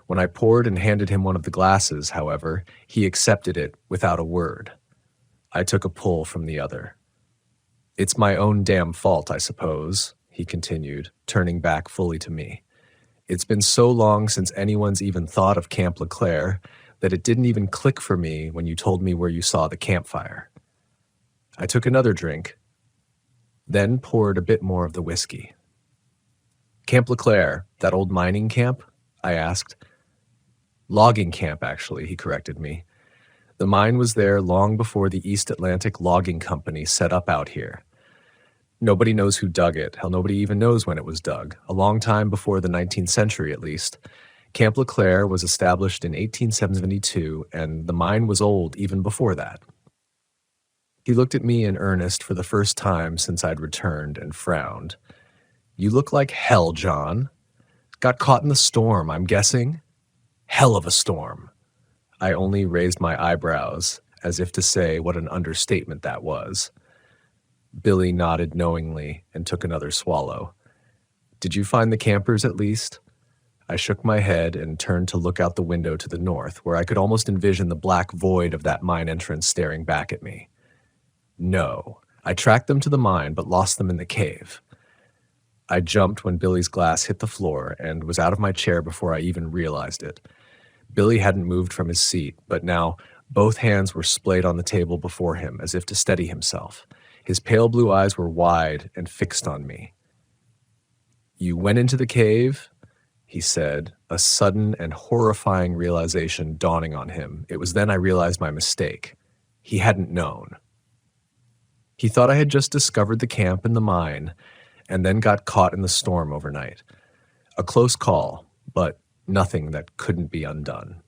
When I poured and handed him one of the glasses, however, he accepted it without a word. I took a pull from the other. "It's my own damn fault, I suppose," he continued, turning back fully to me. "It's been so long since anyone's even thought of Camp LeClaire that it didn't even click for me when you told me where you saw the campfire." I took another drink, then poured a bit more of the whiskey. "Camp LeClaire, that old mining camp?" I asked. "Logging camp, actually," he corrected me. "The mine was there long before the East Atlantic Logging Company set up out here. Nobody knows who dug it. Hell, nobody even knows when it was dug. A long time before the 19th century, at least. Camp LeClaire was established in 1872, and the mine was old even before that." He looked at me in earnest for the first time since I'd returned and frowned. "You look like hell, John. Got caught in the storm, I'm guessing? Hell of a storm." I only raised my eyebrows, as if to say what an understatement that was. Billy nodded knowingly and took another swallow. "Did you find the campers at least?" I shook my head and turned to look out the window to the north, where I could almost envision the black void of that mine entrance staring back at me. "No. I tracked them to the mine, but lost them in the cave." I jumped when Billy's glass hit the floor and was out of my chair before I even realized it. Billy hadn't moved from his seat, but now both hands were splayed on the table before him as if to steady himself. His pale blue eyes were wide and fixed on me. "You went into the cave?" he said, a sudden and horrifying realization dawning on him. It was then I realized my mistake. He hadn't known. He thought I had just discovered the camp and the mine, and then got caught in the storm overnight. A close call, but nothing that couldn't be undone.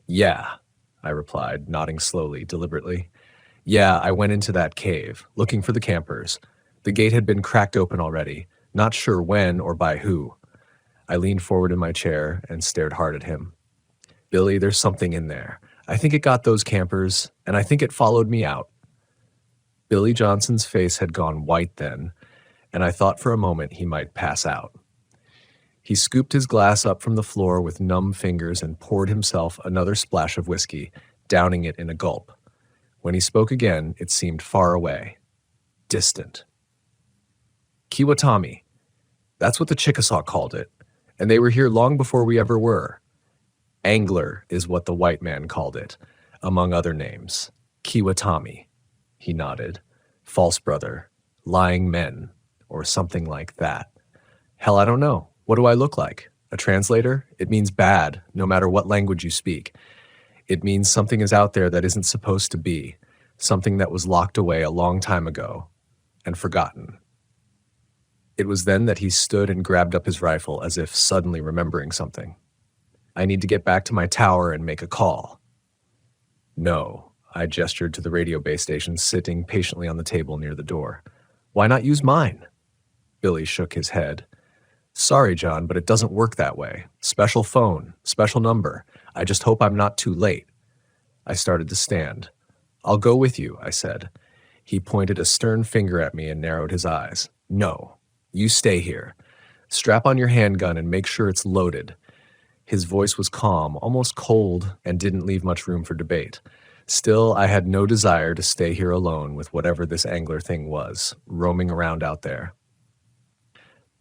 "Yeah," I replied, nodding slowly, deliberately. "Yeah, I went into that cave, looking for the campers. The gate had been cracked open already, not sure when or by who." I leaned forward in my chair and stared hard at him. "Billy, there's something in there. I think it got those campers, and I think it followed me out." Billy Johnson's face had gone white then, and I thought for a moment he might pass out. He scooped his glass up from the floor with numb fingers and poured himself another splash of whiskey, downing it in a gulp. When he spoke again, it seemed far away, distant. "Kiwatami. That's what the Chickasaw called it, and they were here long before we ever were. Angler is what the white man called it, among other names. Kiwatami." He nodded. "False brother, lying men, or something like that. Hell, I don't know. What do I look like? A translator? It means bad, no matter what language you speak. It means something is out there that isn't supposed to be, something that was locked away a long time ago and forgotten." It was then that he stood and grabbed up his rifle as if suddenly remembering something. "I need to get back to my tower and make a call." "No," I gestured to the radio base station sitting patiently on the table near the door. "Why not use mine?" Billy shook his head. "Sorry, John, but it doesn't work that way. Special phone, special number. I just hope I'm not too late." I started to stand. "I'll go with you," I said. He pointed a stern finger at me and narrowed his eyes. "No, you stay here. Strap on your handgun and make sure it's loaded." His voice was calm, almost cold, and didn't leave much room for debate. Still, I had no desire to stay here alone with whatever this angler thing was, roaming around out there.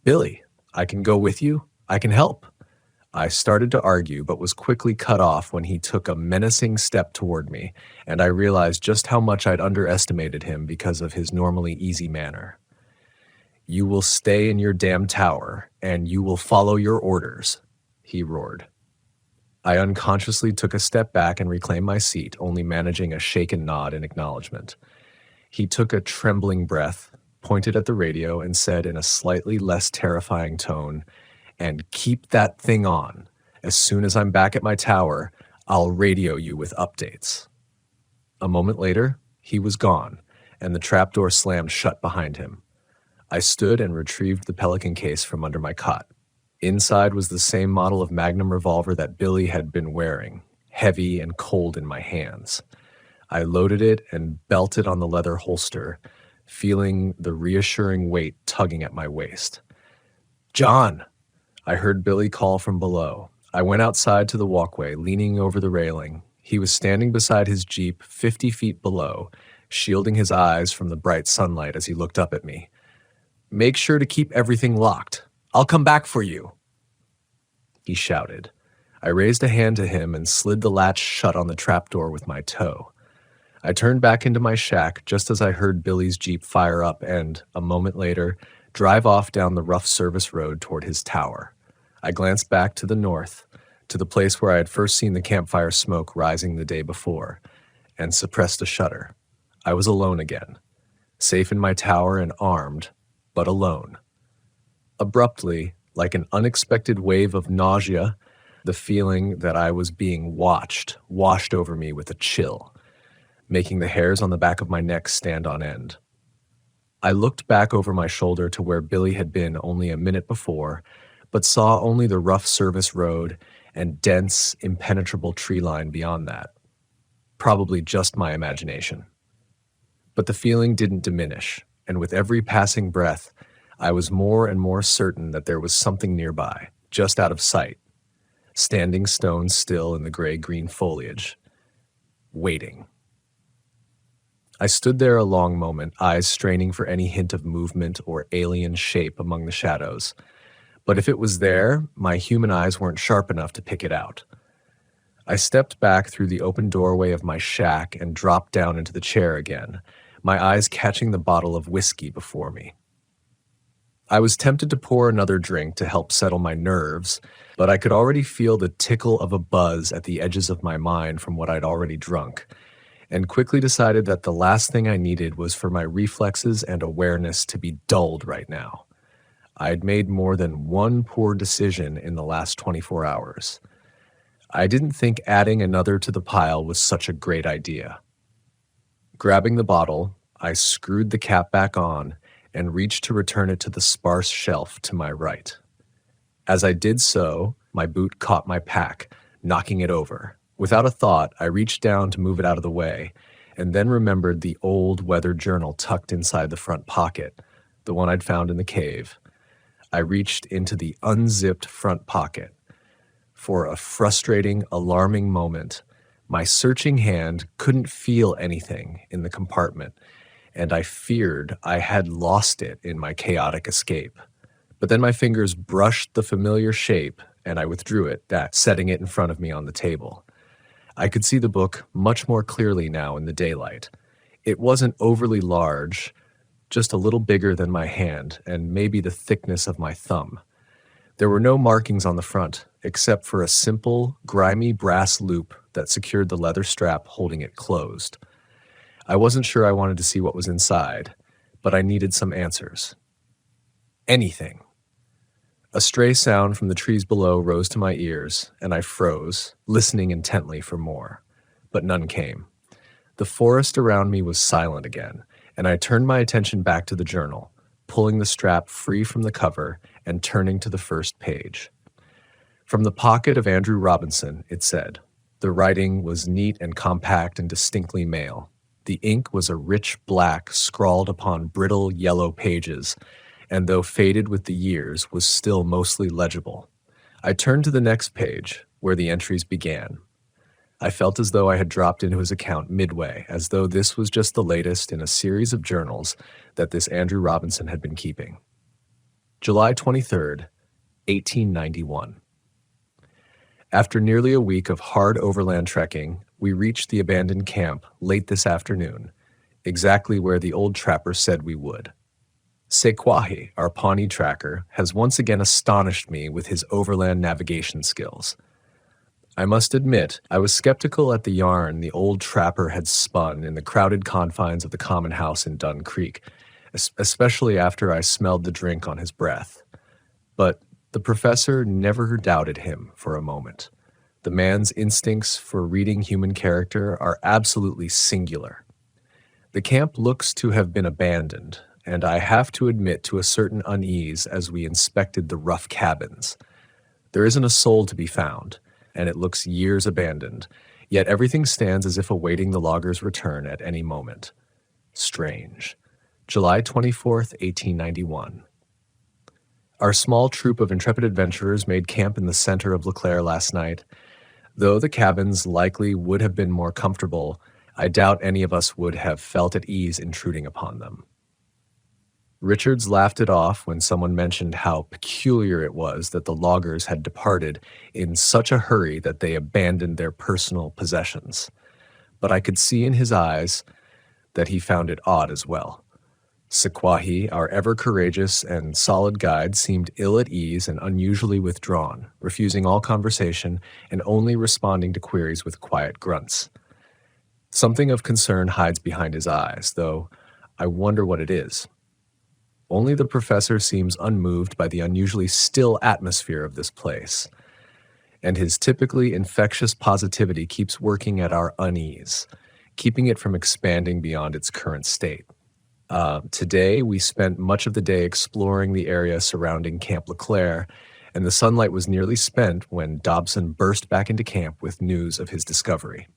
"Billy, I can go with you. I can help." I started to argue, but was quickly cut off when he took a menacing step toward me, and I realized just how much I'd underestimated him because of his normally easy manner. "You will stay in your damn tower, and you will follow your orders," he roared. I unconsciously took a step back and reclaimed my seat, only managing a shaken nod in acknowledgement. He took a trembling breath, pointed at the radio, and said in a slightly less terrifying tone, "And keep that thing on. As soon as I'm back at my tower, I'll radio you with updates." A moment later, he was gone, and the trapdoor slammed shut behind him. I stood and retrieved the Pelican case from under my cot. Inside was the same model of Magnum revolver that Billy had been wearing, heavy and cold in my hands. I loaded it and belted on the leather holster, feeling the reassuring weight tugging at my waist. "John!" I heard Billy call from below. I went outside to the walkway, leaning over the railing. He was standing beside his Jeep 50 feet below, shielding his eyes from the bright sunlight as he looked up at me. "Make sure to keep everything locked. I'll come back for you," he shouted. I raised a hand to him and slid the latch shut on the trapdoor with my toe. I turned back into my shack just as I heard Billy's Jeep fire up and, a moment later, drive off down the rough service road toward his tower. I glanced back to the north, to the place where I had first seen the campfire smoke rising the day before, and suppressed a shudder. I was alone again, safe in my tower and armed, but alone. Abruptly, like an unexpected wave of nausea, the feeling that I was being watched washed over me with a chill, making the hairs on the back of my neck stand on end. I looked back over my shoulder to where Billy had been only a minute before, but saw only the rough service road and dense, impenetrable tree line beyond that. Probably just my imagination. But the feeling didn't diminish, and with every passing breath, I was more and more certain that there was something nearby, just out of sight, standing stone still in the gray-green foliage, waiting. I stood there a long moment, eyes straining for any hint of movement or alien shape among the shadows. But if it was there, my human eyes weren't sharp enough to pick it out. I stepped back through the open doorway of my shack and dropped down into the chair again, my eyes catching the bottle of whiskey before me. I was tempted to pour another drink to help settle my nerves, but I could already feel the tickle of a buzz at the edges of my mind from what I'd already drunk, and quickly decided that the last thing I needed was for my reflexes and awareness to be dulled right now. I'd made more than one poor decision in the last 24 hours. I didn't think adding another to the pile was such a great idea. Grabbing the bottle, I screwed the cap back on and reached to return it to the sparse shelf to my right. As I did so, my boot caught my pack, knocking it over. Without a thought, I reached down to move it out of the way, and then remembered the old weather journal tucked inside the front pocket, the one I'd found in the cave. I reached into the unzipped front pocket. For a frustrating, alarming moment, my searching hand couldn't feel anything in the compartment, and I feared I had lost it in my chaotic escape. But then my fingers brushed the familiar shape, and I withdrew it, setting it in front of me on the table. I could see the book much more clearly now in the daylight. It wasn't overly large, just a little bigger than my hand, and maybe the thickness of my thumb. There were no markings on the front, except for a simple, grimy brass loop that secured the leather strap holding it closed. I wasn't sure I wanted to see what was inside, but I needed some answers. Anything. A stray sound from the trees below rose to my ears, and I froze, listening intently for more. But none came. The forest around me was silent again, and I turned my attention back to the journal, pulling the strap free from the cover and turning to the first page. From the pocket of Andrew Robinson, it said. The writing was neat and compact and distinctly male. The ink was a rich black scrawled upon brittle yellow pages, and though faded with the years, was still mostly legible. I turned to the next page, where the entries began. I felt as though I had dropped into his account midway, as though this was just the latest in a series of journals that this Andrew Robinson had been keeping. July 23rd, 1891. After nearly a week of hard overland trekking, we reached the abandoned camp late this afternoon, exactly where the old trapper said we would. Sequahi, our Pawnee tracker, has once again astonished me with his overland navigation skills. I must admit, I was skeptical at the yarn the old trapper had spun in the crowded confines of the common house in Dunn Creek, especially after I smelled the drink on his breath. But the professor never doubted him for a moment. The man's instincts for reading human character are absolutely singular. The camp looks to have been abandoned, and I have to admit to a certain unease as we inspected the rough cabins. There isn't a soul to be found, and it looks years abandoned, yet everything stands as if awaiting the loggers' return at any moment. Strange. July 24th, 1891. Our small troop of intrepid adventurers made camp in the center of LeClaire last night. Though the cabins likely would have been more comfortable, I doubt any of us would have felt at ease intruding upon them. Richards laughed it off when someone mentioned how peculiar it was that the loggers had departed in such a hurry that they abandoned their personal possessions. But I could see in his eyes that he found it odd as well. Sequahi, our ever-courageous and solid guide, seemed ill at ease and unusually withdrawn, refusing all conversation and only responding to queries with quiet grunts. Something of concern hides behind his eyes, though I wonder what it is. Only the professor seems unmoved by the unusually still atmosphere of this place, and his typically infectious positivity keeps working at our unease, keeping it from expanding beyond its current state. Today, we spent much of the day exploring the area surrounding Camp LeClaire, and the sunlight was nearly spent when Dobson burst back into camp with news of his discovery.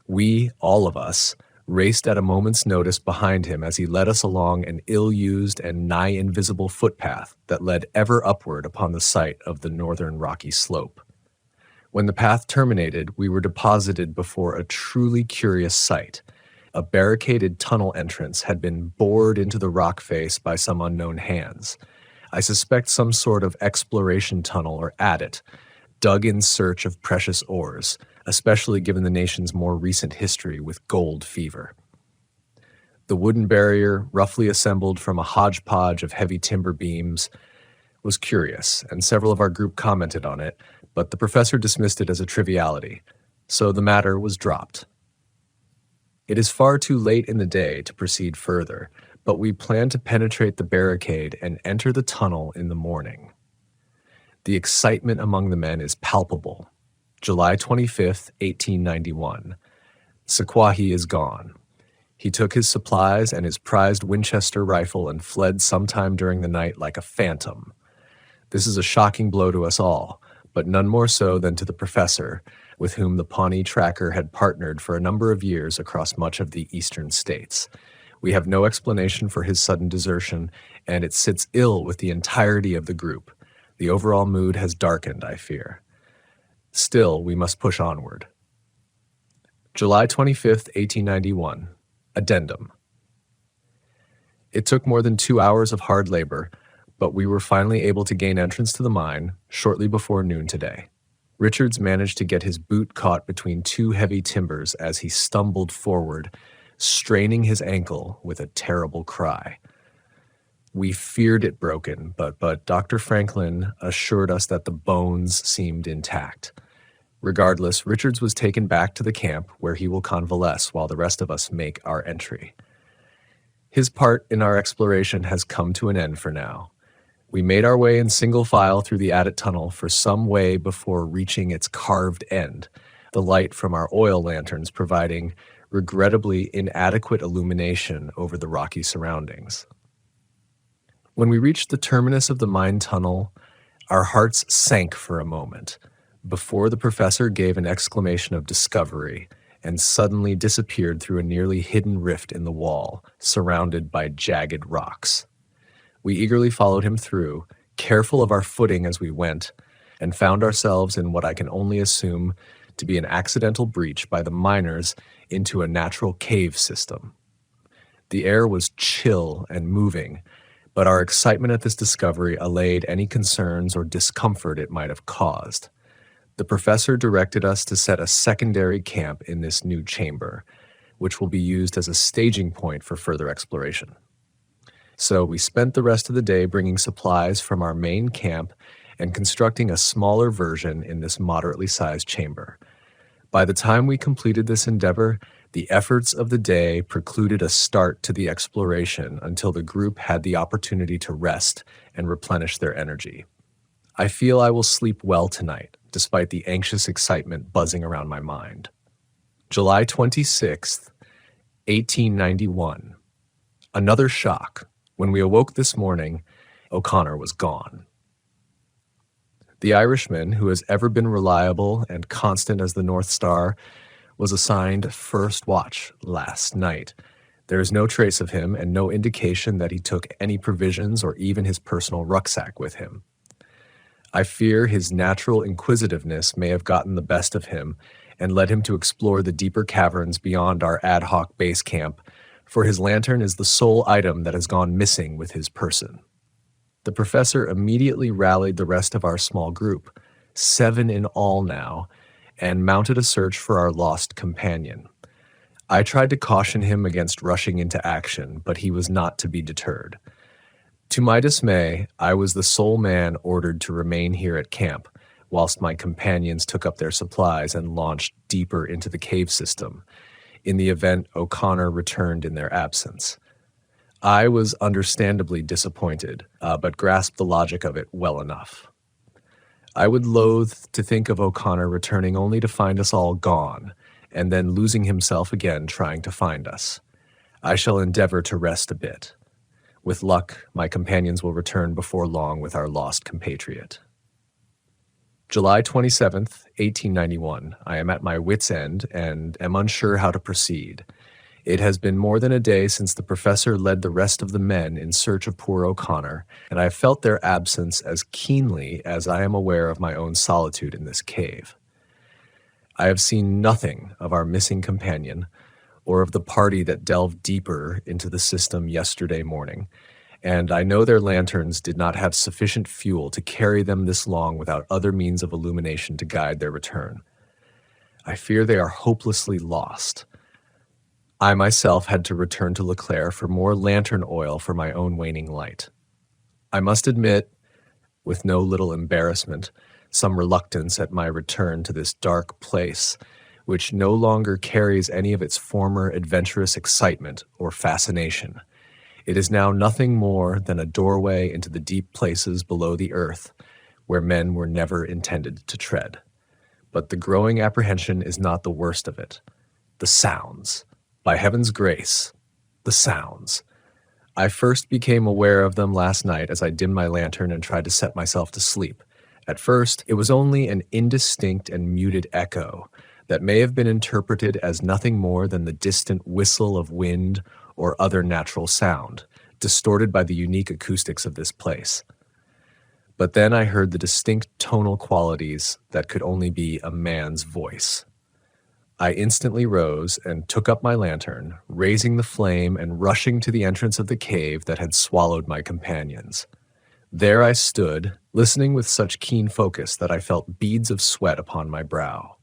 We, all of us, raced at a moment's notice behind him as he led us along an ill-used and nigh invisible footpath that led ever upward upon the site of the northern rocky slope. When the path terminated, we were deposited before a truly curious sight. A barricaded tunnel entrance had been bored into the rock face by some unknown hands. I suspect some sort of exploration tunnel or adit, dug in search of precious ores, especially given the nation's more recent history with gold fever. The wooden barrier, roughly assembled from a hodgepodge of heavy timber beams, was curious, and several of our group commented on it, but the professor dismissed it as a triviality, so the matter was dropped. It is far too late in the day to proceed further, but we plan to penetrate the barricade and enter the tunnel in the morning. The excitement among the men is palpable. July 25th, 1891. Sequahi is gone. He took his supplies and his prized Winchester rifle and fled sometime during the night like a phantom. This is a shocking blow to us all, but none more so than to the professor, with whom the Pawnee tracker had partnered for a number of years across much of the eastern states. We have no explanation for his sudden desertion, and it sits ill with the entirety of the group. The overall mood has darkened, I fear. Still, we must push onward. July 25th, 1891. Addendum. It took more than 2 hours of hard labor, but we were finally able to gain entrance to the mine shortly before noon today. Richards managed to get his boot caught between two heavy timbers as he stumbled forward, straining his ankle with a terrible cry. We feared it broken, but Dr. Franklin assured us that the bones seemed intact. Regardless, Richards was taken back to the camp where he will convalesce while the rest of us make our entry. His part in our exploration has come to an end for now. We made our way in single file through the adit tunnel for some way before reaching its carved end, the light from our oil lanterns providing regrettably inadequate illumination over the rocky surroundings. When we reached the terminus of the mine tunnel, our hearts sank for a moment before the professor gave an exclamation of discovery and suddenly disappeared through a nearly hidden rift in the wall, surrounded by jagged rocks. We eagerly followed him through, careful of our footing as we went, and found ourselves in what I can only assume to be an accidental breach by the miners into a natural cave system. The air was chill and moving, but our excitement at this discovery allayed any concerns or discomfort it might have caused. The professor directed us to set a secondary camp in this new chamber, which will be used as a staging point for further exploration. So we spent the rest of the day bringing supplies from our main camp and constructing a smaller version in this moderately sized chamber. By the time we completed this endeavor, the efforts of the day precluded a start to the exploration until the group had the opportunity to rest and replenish their energy. I feel I will sleep well tonight, despite the anxious excitement buzzing around my mind. July 26th, 1891. Another shock. When we awoke this morning, O'Connor was gone. The Irishman, who has ever been reliable and constant as the North Star, was assigned first watch last night. There is no trace of him and no indication that he took any provisions or even his personal rucksack with him. I fear his natural inquisitiveness may have gotten the best of him and led him to explore the deeper caverns beyond our ad hoc base camp, for his lantern is the sole item that has gone missing with his person. The professor immediately rallied the rest of our small group, 7 in all now, and mounted a search for our lost companion. I tried to caution him against rushing into action, but he was not to be deterred. To my dismay, I was the sole man ordered to remain here at camp, whilst my companions took up their supplies and launched deeper into the cave system, in the event O'Connor returned in their absence. I was understandably disappointed, but grasped the logic of it well enough. I would loathe to think of O'Connor returning only to find us all gone, and then losing himself again trying to find us. I shall endeavor to rest a bit. With luck, my companions will return before long with our lost compatriot. July 27th, 1891. I am at my wit's end and am unsure how to proceed. It has been more than a day since the professor led the rest of the men in search of poor O'Connor, and I have felt their absence as keenly as I am aware of my own solitude in this cave. I have seen nothing of our missing companion, or of the party that delved deeper into the system yesterday morning, and I know their lanterns did not have sufficient fuel to carry them this long without other means of illumination to guide their return. I fear they are hopelessly lost. I myself had to return to Leclerc for more lantern oil for my own waning light. I must admit, with no little embarrassment, some reluctance at my return to this dark place, which no longer carries any of its former adventurous excitement or fascination. It is now nothing more than a doorway into the deep places below the earth, where men were never intended to tread. But the growing apprehension is not the worst of it. The sounds. By heaven's grace, the sounds. I first became aware of them last night as I dimmed my lantern and tried to set myself to sleep. At first, it was only an indistinct and muted echo that may have been interpreted as nothing more than the distant whistle of wind or other natural sound, distorted by the unique acoustics of this place. But then I heard the distinct tonal qualities that could only be a man's voice. I instantly rose and took up my lantern, raising the flame and rushing to the entrance of the cave that had swallowed my companions. There I stood, listening with such keen focus that I felt beads of sweat upon my brow.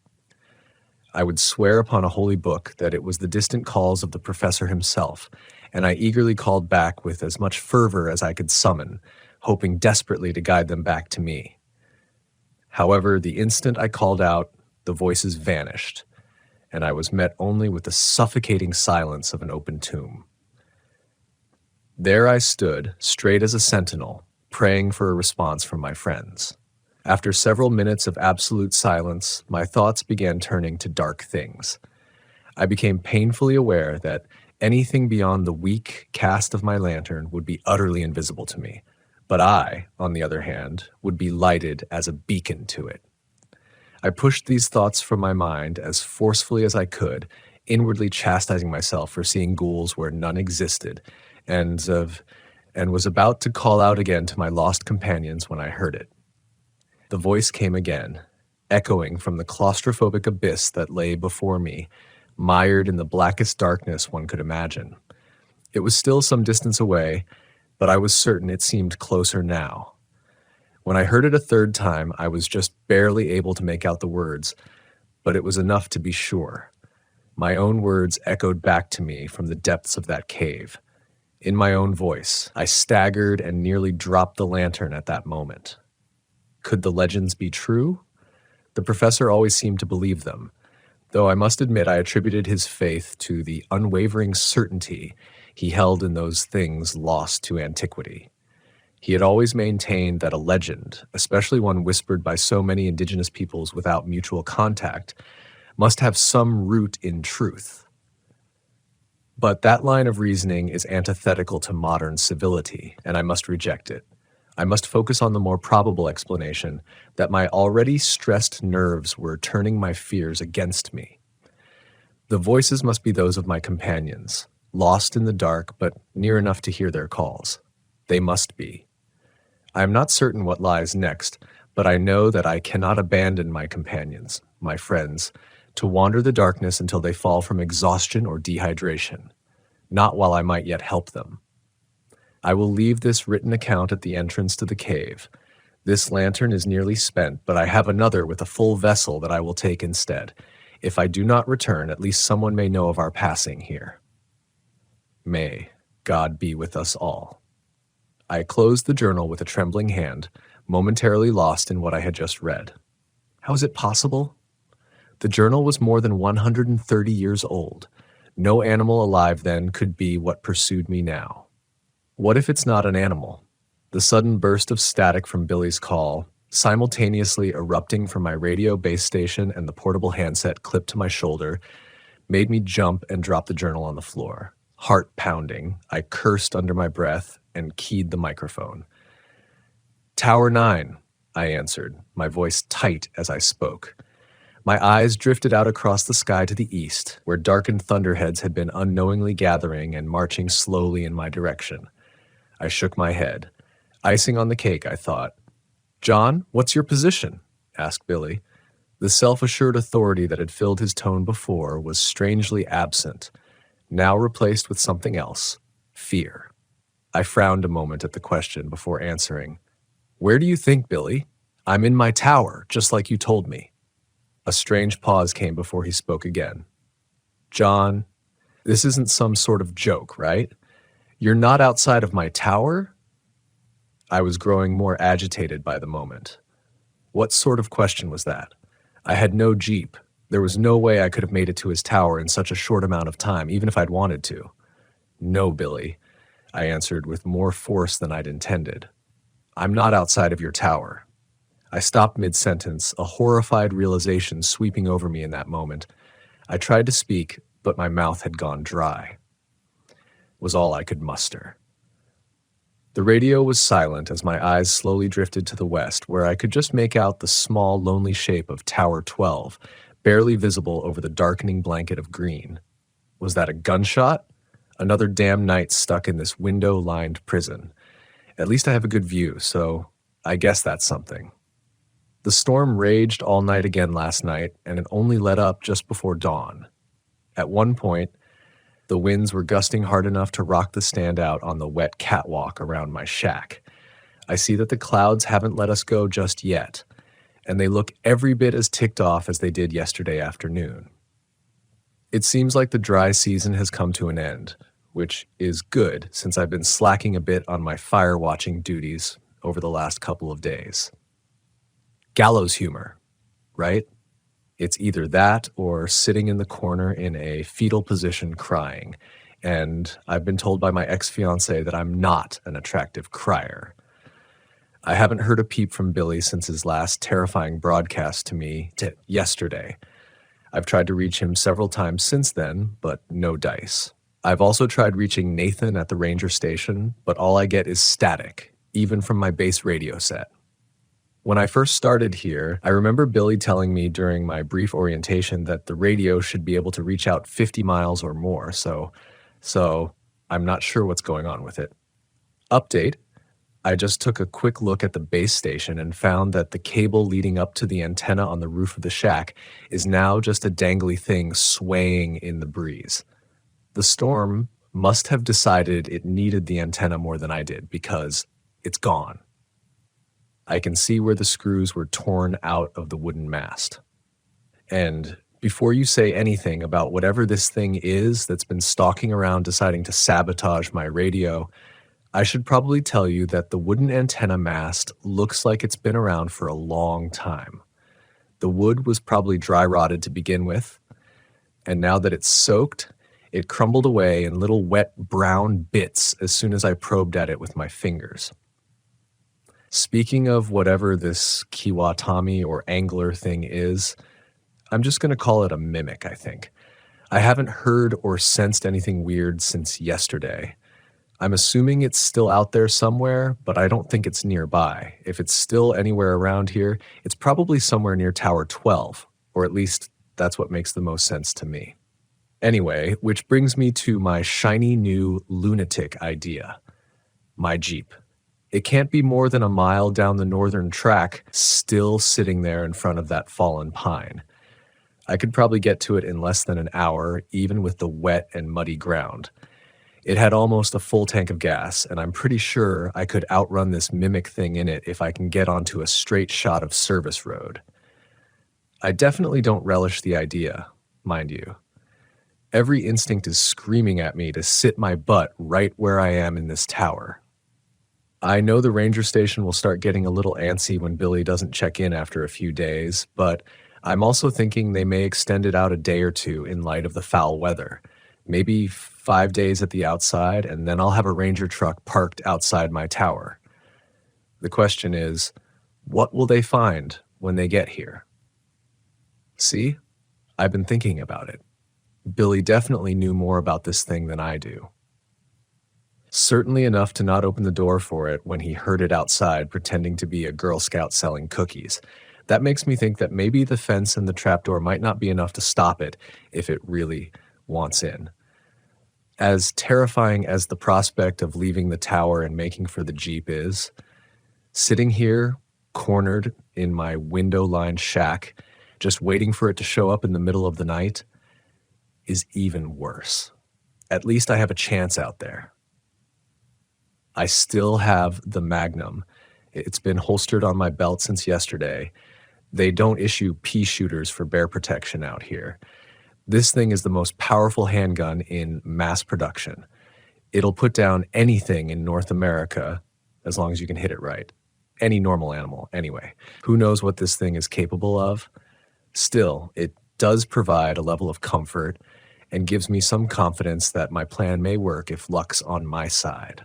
I would swear upon a holy book that it was the distant calls of the professor himself, and I eagerly called back with as much fervor as I could summon, hoping desperately to guide them back to me. However, the instant I called out, the voices vanished, and I was met only with the suffocating silence of an open tomb. There I stood, straight as a sentinel, praying for a response from my friends. After several minutes of absolute silence, my thoughts began turning to dark things. I became painfully aware that anything beyond the weak cast of my lantern would be utterly invisible to me, but I, on the other hand, would be lighted as a beacon to it. I pushed these thoughts from my mind as forcefully as I could, inwardly chastising myself for seeing ghouls where none existed, and of and was about to call out again to my lost companions when I heard it. The voice came again, echoing from the claustrophobic abyss that lay before me, mired in the blackest darkness one could imagine. It was still some distance away, but I was certain it seemed closer now. When I heard it a third time, I was just barely able to make out the words, but it was enough to be sure. My own words echoed back to me from the depths of that cave. In my own voice, I staggered and nearly dropped the lantern at that moment. Could the legends be true? The professor always seemed to believe them, though I must admit I attributed his faith to the unwavering certainty he held in those things lost to antiquity. He had always maintained that a legend, especially one whispered by so many indigenous peoples without mutual contact, must have some root in truth. But that line of reasoning is antithetical to modern civility, and I must reject it. I must focus on the more probable explanation that my already stressed nerves were turning my fears against me. The voices must be those of my companions, lost in the dark but near enough to hear their calls. They must be. I am not certain what lies next, but I know that I cannot abandon my companions, my friends, to wander the darkness until they fall from exhaustion or dehydration, not while I might yet help them. I will leave this written account at the entrance to the cave. This lantern is nearly spent, but I have another with a full vessel that I will take instead. If I do not return, at least someone may know of our passing here. May God be with us all. I closed the journal with a trembling hand, momentarily lost in what I had just read. How is it possible? The journal was more than 130 years old. No animal alive then could be what pursued me now. What if it's not an animal? The sudden burst of static from Billy's call, simultaneously erupting from my radio base station and the portable handset clipped to my shoulder, made me jump and drop the journal on the floor. Heart pounding, I cursed under my breath and keyed the microphone. Tower 9, I answered, my voice tight as I spoke. My eyes drifted out across the sky to the east, where darkened thunderheads had been unknowingly gathering and marching slowly in my direction. I shook my head. Icing on the cake, I thought. John, what's your position? Asked Billy. The self-assured authority that had filled his tone before was strangely absent, now replaced with something else, fear. I frowned a moment at the question before answering. Where do you think, Billy? I'm in my tower, just like you told me. A strange pause came before he spoke again. John, this isn't some sort of joke, right? You're not outside of my tower? I was growing more agitated by the moment. What sort of question was that? I had no jeep. There was no way I could have made it to his tower in such a short amount of time, even if I'd wanted to. No, Billy, I answered with more force than I'd intended. I'm not outside of your tower. I stopped mid-sentence, a horrified realization sweeping over me in that moment. I tried to speak, but my mouth had gone dry. Was all I could muster. The radio was silent as my eyes slowly drifted to the west, where I could just make out the small, lonely shape of Tower 12, barely visible over the darkening blanket of green. Was that a gunshot? Another damn night stuck in this window-lined prison. At least I have a good view, so I guess that's something. The storm raged all night again last night, and it only let up just before dawn. At one point, the winds were gusting hard enough to rock the stand out on the wet catwalk around my shack. I see that the clouds haven't let us go just yet, and they look every bit as ticked off as they did yesterday afternoon. It seems like the dry season has come to an end, which is good since I've been slacking a bit on my fire-watching duties over the last couple of days. Gallows humor, right? It's either that or sitting in the corner in a fetal position crying, and I've been told by my ex-fiancée that I'm not an attractive crier. I haven't heard a peep from Billy since his last terrifying broadcast to me yesterday. I've tried to reach him several times since then, but no dice. I've also tried reaching Nathan at the ranger station, but all I get is static, even from my base radio set. When I first started here, I remember Billy telling me during my brief orientation that the radio should be able to reach out 50 miles or more, so I'm not sure what's going on with it. Update. I just took a quick look at the base station and found that the cable leading up to the antenna on the roof of the shack is now just a dangly thing swaying in the breeze. The storm must have decided it needed the antenna more than I did because it's gone. I can see where the screws were torn out of the wooden mast. And before you say anything about whatever this thing is that's been stalking around deciding to sabotage my radio, I should probably tell you that the wooden antenna mast looks like it's been around for a long time. The wood was probably dry rotted to begin with, and now that it's soaked, it crumbled away in little wet brown bits as soon as I probed at it with my fingers. Speaking of whatever this Kiwatami or angler thing is, I'm just going to call it a mimic, I think. I haven't heard or sensed anything weird since yesterday. I'm assuming it's still out there somewhere, but I don't think it's nearby. If it's still anywhere around here, it's probably somewhere near Tower 12, or at least that's what makes the most sense to me. Anyway, which brings me to my shiny new lunatic idea. My Jeep. It can't be more than a mile down the northern track, still sitting there in front of that fallen pine. I could probably get to it in less than an hour, even with the wet and muddy ground. It had almost a full tank of gas, and I'm pretty sure I could outrun this mimic thing in it if I can get onto a straight shot of service road. I definitely don't relish the idea, mind you. Every instinct is screaming at me to sit my butt right where I am in this tower. I know the ranger station will start getting a little antsy when Billy doesn't check in after a few days, but I'm also thinking they may extend it out a day or two in light of the foul weather. Maybe 5 days at the outside, and then I'll have a ranger truck parked outside my tower. The question is, what will they find when they get here? See, I've been thinking about it. Billy definitely knew more about this thing than I do. Certainly enough to not open the door for it when he heard it outside pretending to be a Girl Scout selling cookies. That makes me think that maybe the fence and the trapdoor might not be enough to stop it if it really wants in. As terrifying as the prospect of leaving the tower and making for the Jeep is, sitting here, cornered in my window-lined shack, just waiting for it to show up in the middle of the night, is even worse. At least I have a chance out there. I still have the Magnum. It's been holstered on my belt since yesterday. They don't issue pea shooters for bear protection out here. This thing is the most powerful handgun in mass production. It'll put down anything in North America as long as you can hit it right. Any normal animal, anyway. Who knows what this thing is capable of? Still, it does provide a level of comfort and gives me some confidence that my plan may work if luck's on my side.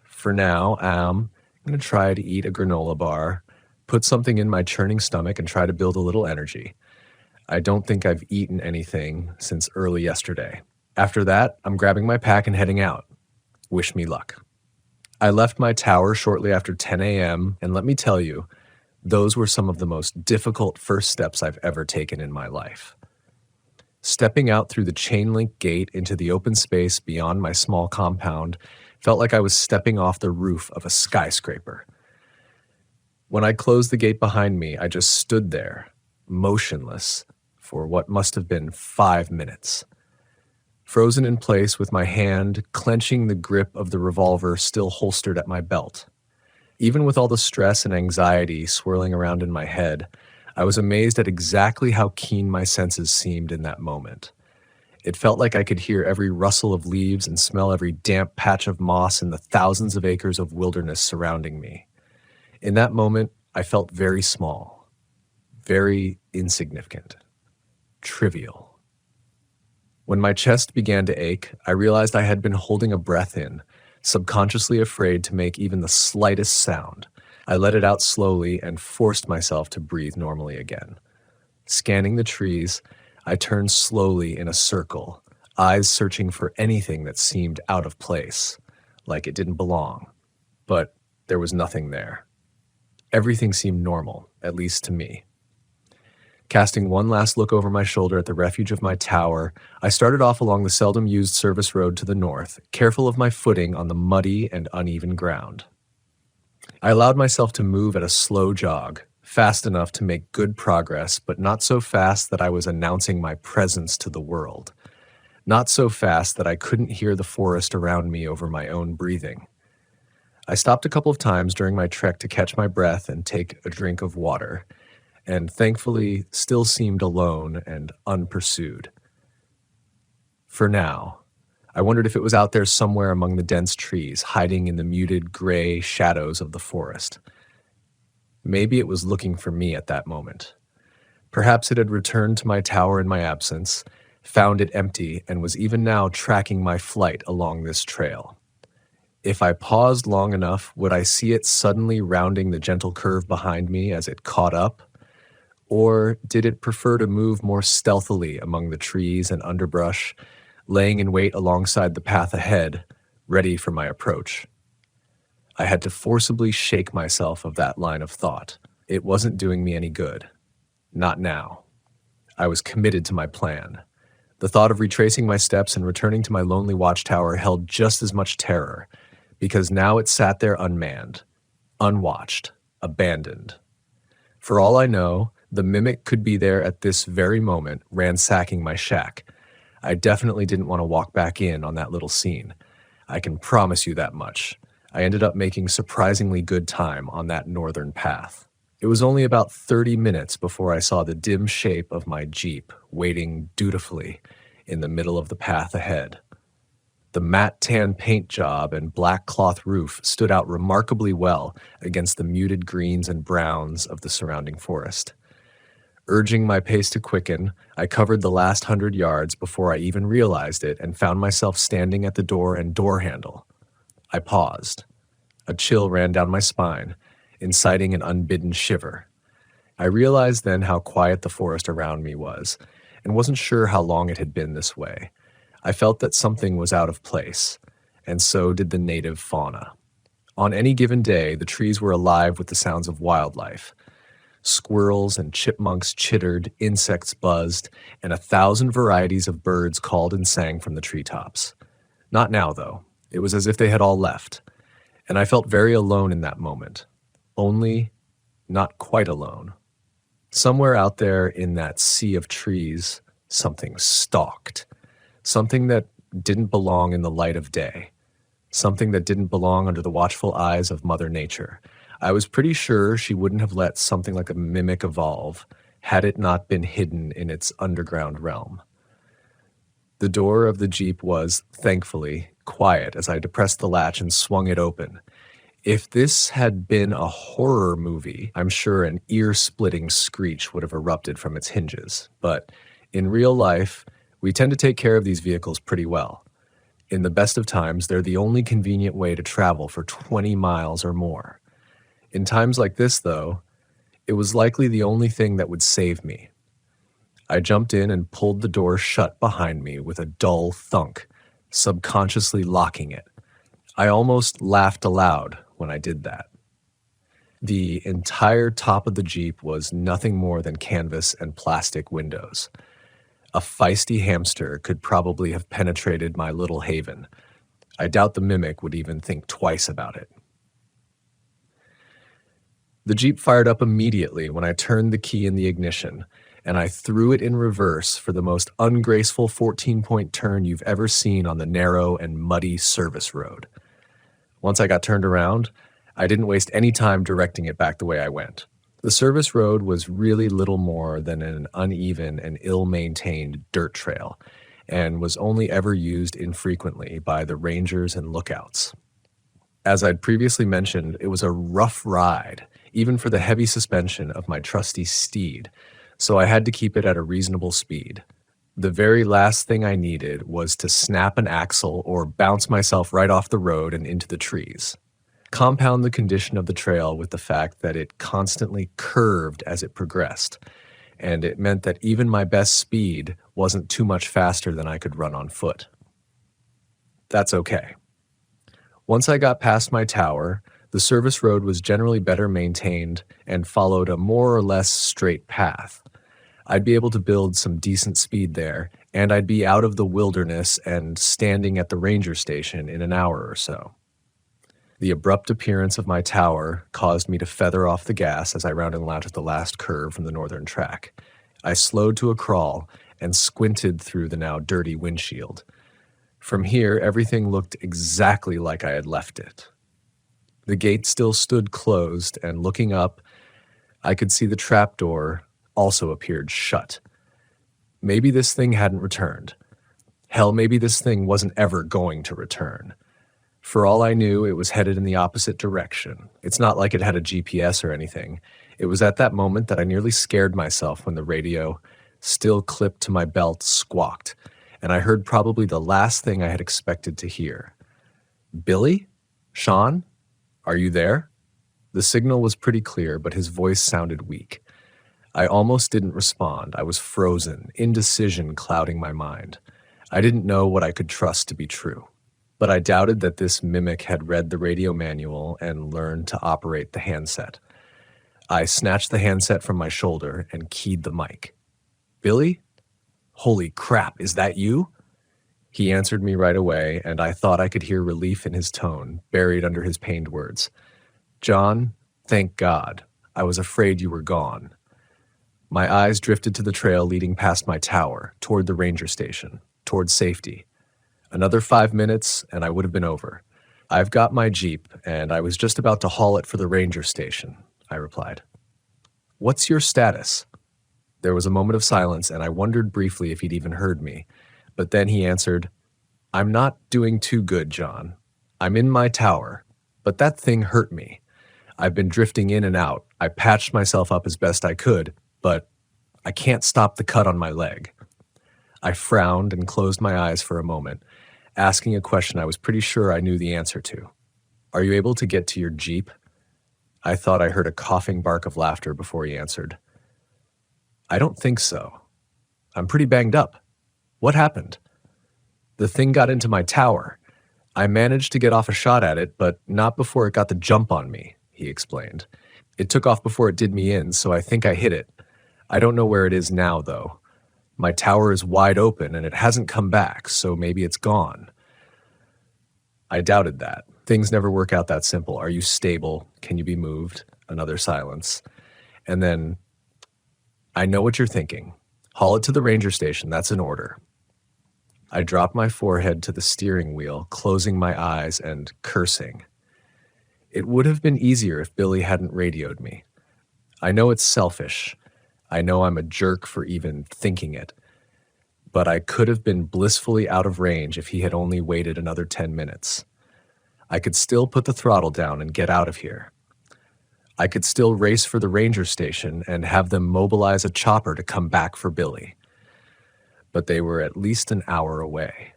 For now, I'm going to try to eat a granola bar, put something in my churning stomach, and try to build a little energy. I don't think I've eaten anything since early yesterday. After that, I'm grabbing my pack and heading out. Wish me luck. I left my tower shortly after 10 a.m., and let me tell you, those were some of the most difficult first steps I've ever taken in my life. Stepping out through the chain link gate into the open space beyond my small compound felt like I was stepping off the roof of a skyscraper. When I closed the gate behind me, I just stood there, motionless, for what must have been 5 minutes. Frozen in place with my hand clenching the grip of the revolver still holstered at my belt. Even with all the stress and anxiety swirling around in my head, I was amazed at exactly how keen my senses seemed in that moment. It felt like I could hear every rustle of leaves and smell every damp patch of moss in the thousands of acres of wilderness surrounding me. In that moment, I felt very small, very insignificant, trivial. When my chest began to ache, I realized I had been holding a breath in, subconsciously afraid to make even the slightest sound. I let it out slowly and forced myself to breathe normally again. Scanning the trees, I turned slowly in a circle, eyes searching for anything that seemed out of place, like it didn't belong. But there was nothing there. Everything seemed normal, at least to me. Casting one last look over my shoulder at the refuge of my tower, I started off along the seldom used service road to the north, careful of my footing on the muddy and uneven ground. I allowed myself to move at a slow jog, fast enough to make good progress, but not so fast that I was announcing my presence to the world. Not so fast that I couldn't hear the forest around me over my own breathing. I stopped a couple of times during my trek to catch my breath and take a drink of water, and thankfully still seemed alone and unpursued. For now, I wondered if it was out there somewhere among the dense trees, hiding in the muted gray shadows of the forest. Maybe it was looking for me at that moment. Perhaps it had returned to my tower in my absence, found it empty, and was even now tracking my flight along this trail. If I paused long enough, would I see it suddenly rounding the gentle curve behind me as it caught up? Or did it prefer to move more stealthily among the trees and underbrush, laying in wait alongside the path ahead, ready for my approach? I had to forcibly shake myself of that line of thought. It wasn't doing me any good. Not now. I was committed to my plan. The thought of retracing my steps and returning to my lonely watchtower held just as much terror, because now it sat there unmanned, unwatched, abandoned. For all I know, the mimic could be there at this very moment, ransacking my shack. I definitely didn't want to walk back in on that little scene. I can promise you that much. I ended up making surprisingly good time on that northern path. It was only about 30 minutes before I saw the dim shape of my Jeep waiting dutifully in the middle of the path ahead. The matte tan paint job and black cloth roof stood out remarkably well against the muted greens and browns of the surrounding forest. Urging my pace to quicken, I covered the last 100 yards before I even realized it and found myself standing at the door and door handle. I paused. A chill ran down my spine, inciting an unbidden shiver. I realized then how quiet the forest around me was, and wasn't sure how long it had been this way. I felt that something was out of place, and so did the native fauna. On any given day, the trees were alive with the sounds of wildlife. Squirrels and chipmunks chittered, insects buzzed, and 1,000 varieties of birds called and sang from the treetops. Not now, though. It was as if they had all left, and I felt very alone in that moment. Only not quite alone. Somewhere out there in that sea of trees, something stalked. Something that didn't belong in the light of day. Something that didn't belong under the watchful eyes of Mother Nature. I was pretty sure she wouldn't have let something like a mimic evolve had it not been hidden in its underground realm. The door of the Jeep was, thankfully, quiet as I depressed the latch and swung it open. If this had been a horror movie, I'm sure an ear-splitting screech would have erupted from its hinges. But in real life, we tend to take care of these vehicles pretty well. In the best of times, they're the only convenient way to travel for 20 miles or more. In times like this, though, it was likely the only thing that would save me. I jumped in and pulled the door shut behind me with a dull thunk, subconsciously locking it. I almost laughed aloud when I did that. The entire top of the Jeep was nothing more than canvas and plastic windows. A feisty hamster could probably have penetrated my little haven. I doubt the mimic would even think twice about it. The Jeep fired up immediately when I turned the key in the ignition, and I threw it in reverse for the most ungraceful 14-point turn you've ever seen on the narrow and muddy service road. Once I got turned around, I didn't waste any time directing it back the way I went. The service road was really little more than an uneven and ill-maintained dirt trail, and was only ever used infrequently by the rangers and lookouts. As I'd previously mentioned, it was a rough ride, even for the heavy suspension of my trusty steed, so I had to keep it at a reasonable speed. The very last thing I needed was to snap an axle or bounce myself right off the road and into the trees. Compound the condition of the trail with the fact that it constantly curved as it progressed, and it meant that even my best speed wasn't too much faster than I could run on foot. That's okay. Once I got past my tower, the service road was generally better maintained and followed a more or less straight path. I'd be able to build some decent speed there, and I'd be out of the wilderness and standing at the ranger station in an hour or so. The abrupt appearance of my tower caused me to feather off the gas as I rounded out the last curve from the northern track. I slowed to a crawl and squinted through the now dirty windshield. From here, everything looked exactly like I had left it. The gate still stood closed, and looking up, I could see the trapdoor also appeared shut. Maybe this thing hadn't returned. Hell, maybe this thing wasn't ever going to return. For all I knew, it was headed in the opposite direction. It's not like it had a GPS or anything. It was at that moment that I nearly scared myself when the radio, still clipped to my belt, squawked, and I heard probably the last thing I had expected to hear. "Billy? Sean? Are you there?" The signal was pretty clear, but his voice sounded weak. I almost didn't respond. I was frozen, indecision clouding my mind. I didn't know what I could trust to be true. But I doubted that this mimic had read the radio manual and learned to operate the handset. I snatched the handset from my shoulder and keyed the mic. "Billy? Holy crap, is that you?" He answered me right away, and I thought I could hear relief in his tone, buried under his pained words. "John, thank God. I was afraid you were gone." My eyes drifted to the trail leading past my tower, toward the ranger station, toward safety. Another 5 minutes, and I would have been over. "I've got my Jeep, and I was just about to haul it for the ranger station," I replied. "What's your status?" There was a moment of silence, and I wondered briefly if he'd even heard me. But then he answered, "I'm not doing too good, John. I'm in my tower, but that thing hurt me. I've been drifting in and out. I patched myself up as best I could, but I can't stop the cut on my leg." I frowned and closed my eyes for a moment, asking a question I was pretty sure I knew the answer to. "Are you able to get to your Jeep?" I thought I heard a coughing bark of laughter before he answered. "I don't think so. I'm pretty banged up. What happened?" "The thing got into my tower. I managed to get off a shot at it, but not before it got the jump on me," he explained. "It took off before it did me in, so I think I hit it. I don't know where it is now, though. My tower is wide open, and it hasn't come back, so maybe it's gone." I doubted that. Things never work out that simple. "Are you stable? Can you be moved?" Another silence. And then, "I know what you're thinking. Haul it to the ranger station. That's an order." I dropped my forehead to the steering wheel, closing my eyes and cursing. It would have been easier if Billy hadn't radioed me. I know it's selfish. I know I'm a jerk for even thinking it. But I could have been blissfully out of range if he had only waited another 10 minutes. I could still put the throttle down and get out of here. I could still race for the ranger station and have them mobilize a chopper to come back for Billy. But they were at least an hour away.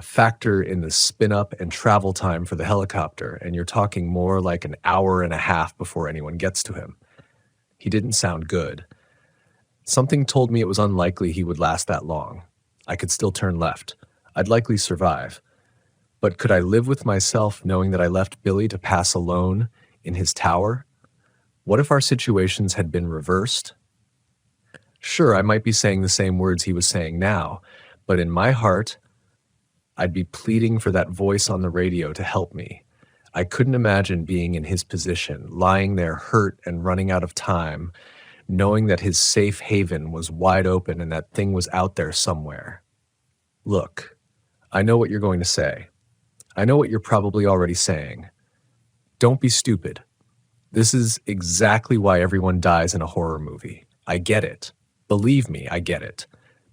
Factor in the spin-up and travel time for the helicopter, and you're talking more like an hour and a half before anyone gets to him. He didn't sound good. Something told me it was unlikely he would last that long. I could still turn left. I'd likely survive. But could I live with myself knowing that I left Billy to pass alone in his tower? What if our situations had been reversed? Sure, I might be saying the same words he was saying now, but in my heart, I'd be pleading for that voice on the radio to help me. I couldn't imagine being in his position, lying there hurt and running out of time, knowing that his safe haven was wide open and that thing was out there somewhere. Look, I know what you're going to say. I know what you're probably already saying. Don't be stupid. This is exactly why everyone dies in a horror movie. I get it. Believe me, I get it.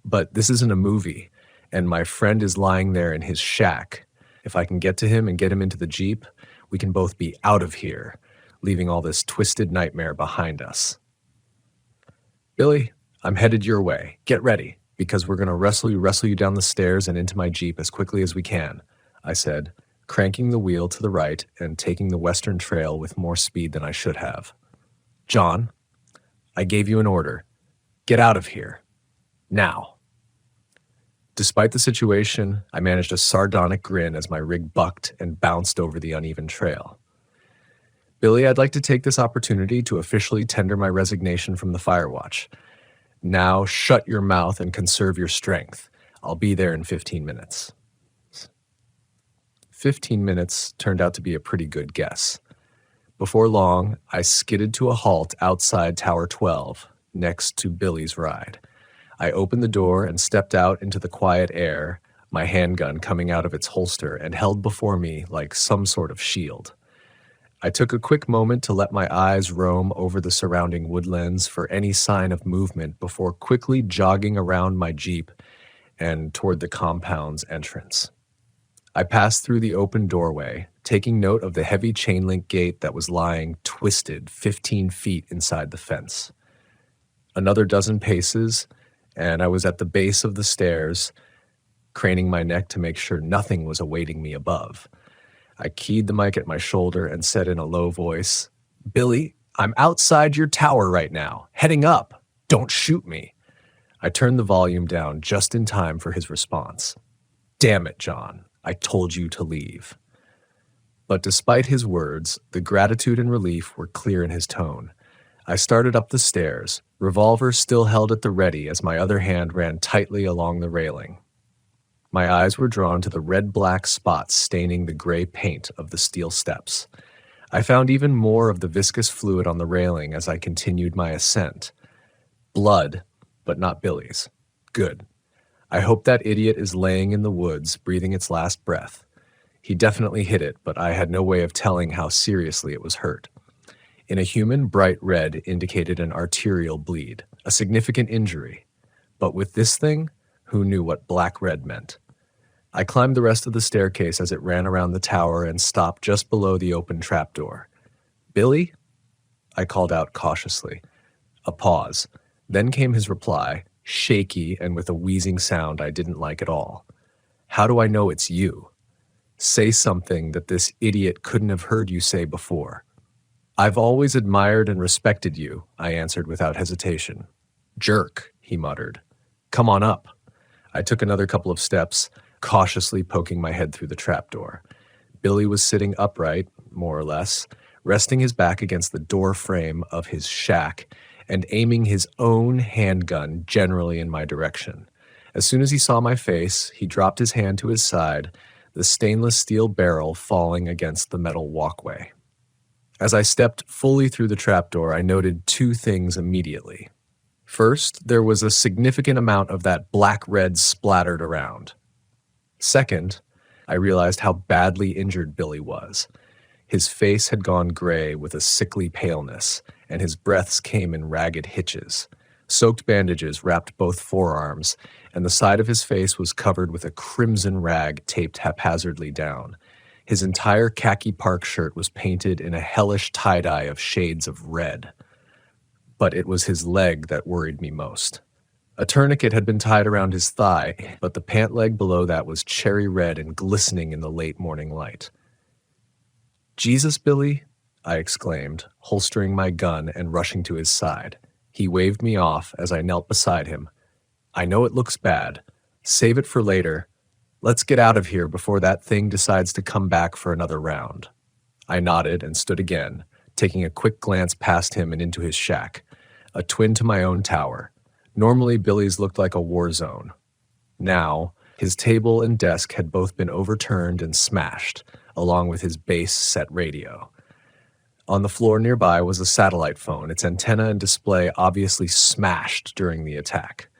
But this isn't a movie, and my friend is lying there in his shack. If I can get to him and get him into the Jeep, we can both be out of here, leaving all this twisted nightmare behind us. Billy, I'm headed your way. Get ready, because we're going to wrestle you down the stairs and into my Jeep as quickly as we can, I said, cranking the wheel to the right and taking the western trail with more speed than I should have. John, I gave you an order. Get out of here. Now. Despite the situation, I managed a sardonic grin as my rig bucked and bounced over the uneven trail. Billy, I'd like to take this opportunity to officially tender my resignation from the Fire Watch. Now shut your mouth and conserve your strength. I'll be there in 15 minutes. 15 minutes turned out to be a pretty good guess. Before long, I skidded to a halt outside Tower 12, next to Billy's ride. I opened the door and stepped out into the quiet air, my handgun coming out of its holster and held before me like some sort of shield. I took a quick moment to let my eyes roam over the surrounding woodlands for any sign of movement before quickly jogging around my Jeep and toward the compound's entrance. I passed through the open doorway, taking note of the heavy chain link gate that was lying twisted 15 feet inside the fence. Another dozen paces, and I was at the base of the stairs, craning my neck to make sure nothing was awaiting me above. I keyed the mic at my shoulder and said in a low voice, "Billy, I'm outside your tower right now, heading up. Don't shoot me." I turned the volume down just in time for his response. "Damn it, John, I told you to leave." But despite his words, the gratitude and relief were clear in his tone. I started up the stairs, revolver still held at the ready as my other hand ran tightly along the railing. My eyes were drawn to the red-black spots staining the gray paint of the steel steps. I found even more of the viscous fluid on the railing as I continued my ascent. Blood, but not Billy's. Good. I hope that idiot is laying in the woods, breathing its last breath. He definitely hit it, but I had no way of telling how seriously it was hurt. In a human, bright red indicated an arterial bleed, a significant injury. But with this thing, who knew what black red meant? I climbed the rest of the staircase as it ran around the tower and stopped just below the open trapdoor. "Billy?" I called out cautiously. A pause. Then came his reply, shaky and with a wheezing sound I didn't like at all. "How do I know it's you? Say something that this idiot couldn't have heard you say before." "I've always admired and respected you," I answered without hesitation. "Jerk," he muttered. "Come on up." I took another couple of steps, cautiously poking my head through the trapdoor. Billy was sitting upright, more or less, resting his back against the door frame of his shack and aiming his own handgun generally in my direction. As soon as he saw my face, he dropped his hand to his side, the stainless steel barrel falling against the metal walkway. As I stepped fully through the trapdoor, I noted two things immediately. First, there was a significant amount of that black red splattered around. Second, I realized how badly injured Billy was. His face had gone gray with a sickly paleness, and his breaths came in ragged hitches. Soaked bandages wrapped both forearms, and the side of his face was covered with a crimson rag taped haphazardly down. His entire khaki park shirt was painted in a hellish tie-dye of shades of red. But it was his leg that worried me most. A tourniquet had been tied around his thigh, but the pant leg below that was cherry red and glistening in the late morning light. "Jesus, Billy," I exclaimed, holstering my gun and rushing to his side. He waved me off as I knelt beside him. "I know it looks bad. Save it for later. Let's get out of here before that thing decides to come back for another round." I nodded and stood again, taking a quick glance past him and into his shack, a twin to my own tower. Normally, Billy's looked like a war zone. Now, his table and desk had both been overturned and smashed, along with his base set radio. On the floor nearby was a satellite phone, its antenna and display obviously smashed during the attack.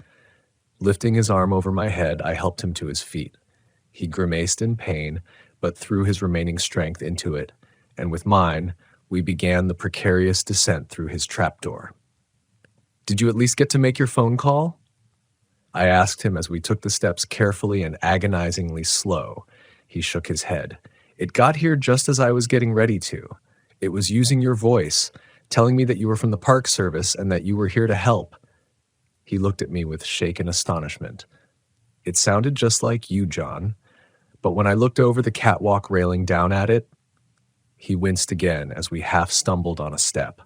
Lifting his arm over my head, I helped him to his feet. He grimaced in pain, but threw his remaining strength into it, and with mine, we began the precarious descent through his trapdoor. "Did you at least get to make your phone call?" I asked him as we took the steps carefully and agonizingly slow. He shook his head. "It got here just as I was getting ready to. It was using your voice, telling me that you were from the Park Service and that you were here to help." He looked at me with shaken astonishment. "It sounded just like you, John. But when I looked over the catwalk railing down at it," he winced again as we half stumbled on a step.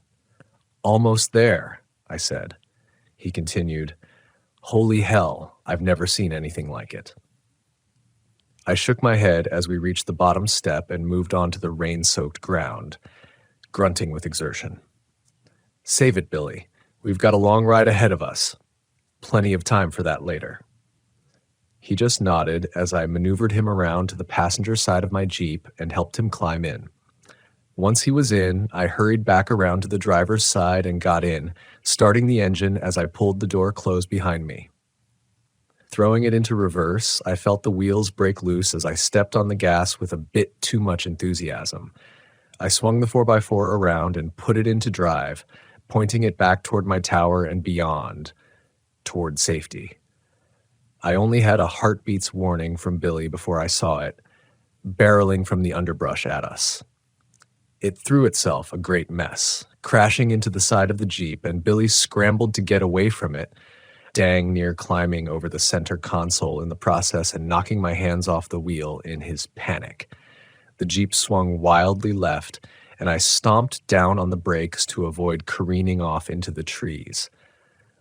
"Almost there," I said. He continued, "Holy hell, I've never seen anything like it." I shook my head as we reached the bottom step and moved on to the rain-soaked ground, grunting with exertion. "Save it, Billy. We've got a long ride ahead of us." plenty of time for that later." He just nodded as I maneuvered him around to the passenger side of my Jeep and helped him climb in. Once he was in, I hurried back around to the driver's side and got in, starting the engine as I pulled the door closed behind me. Throwing it into reverse, I felt the wheels break loose as I stepped on the gas with a bit too much enthusiasm. I swung the 4x4 around and put it into drive, pointing it back toward my tower and beyond, toward safety. I only had a heartbeat's warning from Billy before I saw it, barreling from the underbrush at us. It threw itself a great mess, crashing into the side of the Jeep, and Billy scrambled to get away from it, dang near climbing over the center console in the process and knocking my hands off the wheel in his panic. The Jeep swung wildly left, and I stomped down on the brakes to avoid careening off into the trees.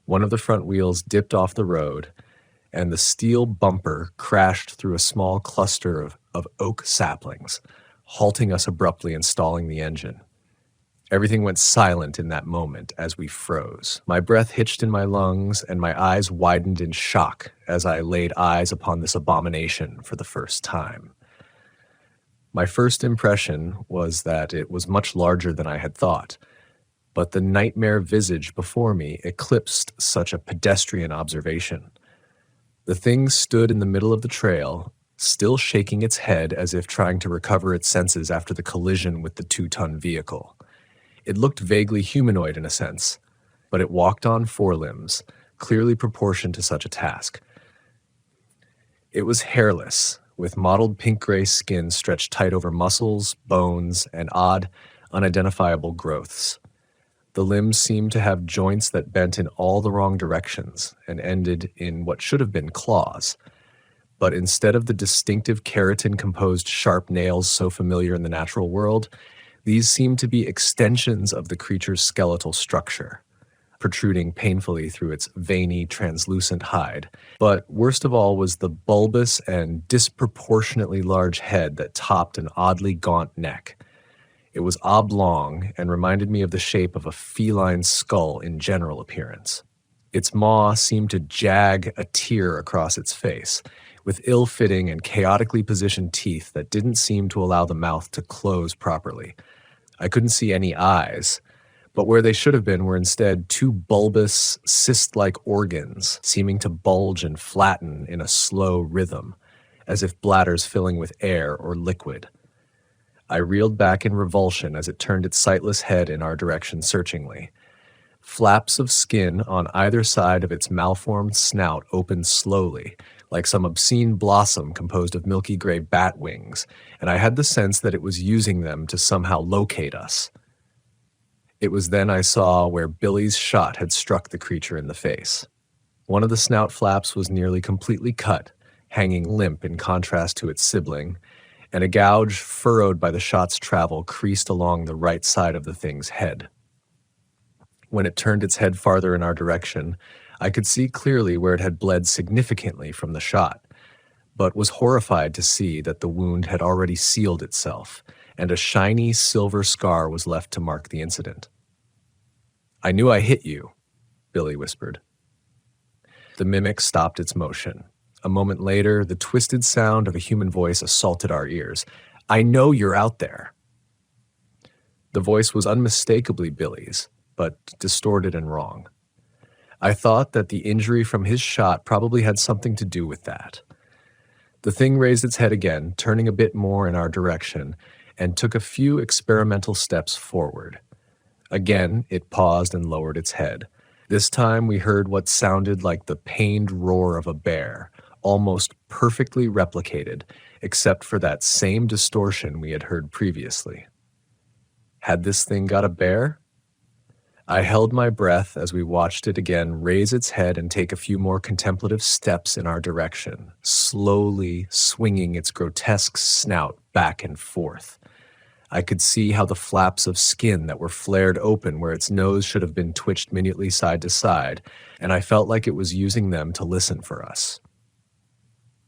One of the front wheels dipped off the road, and the steel bumper crashed through a small cluster of oak saplings, halting us abruptly and stalling the engine. Everything went silent in that moment as we froze. My breath hitched in my lungs, and my eyes widened in shock as I laid eyes upon this abomination for the first time. My first impression was that it was much larger than I had thought, but the nightmare visage before me eclipsed such a pedestrian observation. The thing stood in the middle of the trail, still shaking its head as if trying to recover its senses after the collision with the 2-ton vehicle. It looked vaguely humanoid in a sense, but it walked on 4 limbs, clearly proportioned to such a task. It was hairless, with mottled pink-gray skin stretched tight over muscles, bones, and odd, unidentifiable growths. The limbs seemed to have joints that bent in all the wrong directions and ended in what should have been claws. But instead of the distinctive keratin-composed sharp nails so familiar in the natural world, these seemed to be extensions of the creature's skeletal structure, protruding painfully through its veiny, translucent hide. But worst of all was the bulbous and disproportionately large head that topped an oddly gaunt neck. It was oblong and reminded me of the shape of a feline skull in general appearance. Its maw seemed to jag a tear across its face, with ill-fitting and chaotically positioned teeth that didn't seem to allow the mouth to close properly. I couldn't see any eyes, but where they should have been were instead 2 bulbous, cyst-like organs seeming to bulge and flatten in a slow rhythm, as if bladders filling with air or liquid. I reeled back in revulsion as it turned its sightless head in our direction searchingly. Flaps of skin on either side of its malformed snout opened slowly, like some obscene blossom composed of milky gray bat wings, and I had the sense that it was using them to somehow locate us. It was then I saw where Billy's shot had struck the creature in the face. One of the snout flaps was nearly completely cut, hanging limp in contrast to its sibling, and a gouge furrowed by the shot's travel creased along the right side of the thing's head. When it turned its head farther in our direction, I could see clearly where it had bled significantly from the shot, but was horrified to see that the wound had already sealed itself, and a shiny silver scar was left to mark the incident. "I knew I hit you," Billy whispered. The mimic stopped its motion. A moment later, the twisted sound of a human voice assaulted our ears. "I know you're out there." The voice was unmistakably Billy's, but distorted and wrong. I thought that the injury from his shot probably had something to do with that. The thing raised its head again, turning a bit more in our direction, and took a few experimental steps forward. Again, it paused and lowered its head. This time we heard what sounded like the pained roar of a bear, almost perfectly replicated, except for that same distortion we had heard previously. Had this thing got a bear? I held my breath as we watched it again raise its head and take a few more contemplative steps in our direction, slowly swinging its grotesque snout back and forth. I could see how the flaps of skin that were flared open where its nose should have been twitched minutely side to side, and I felt like it was using them to listen for us.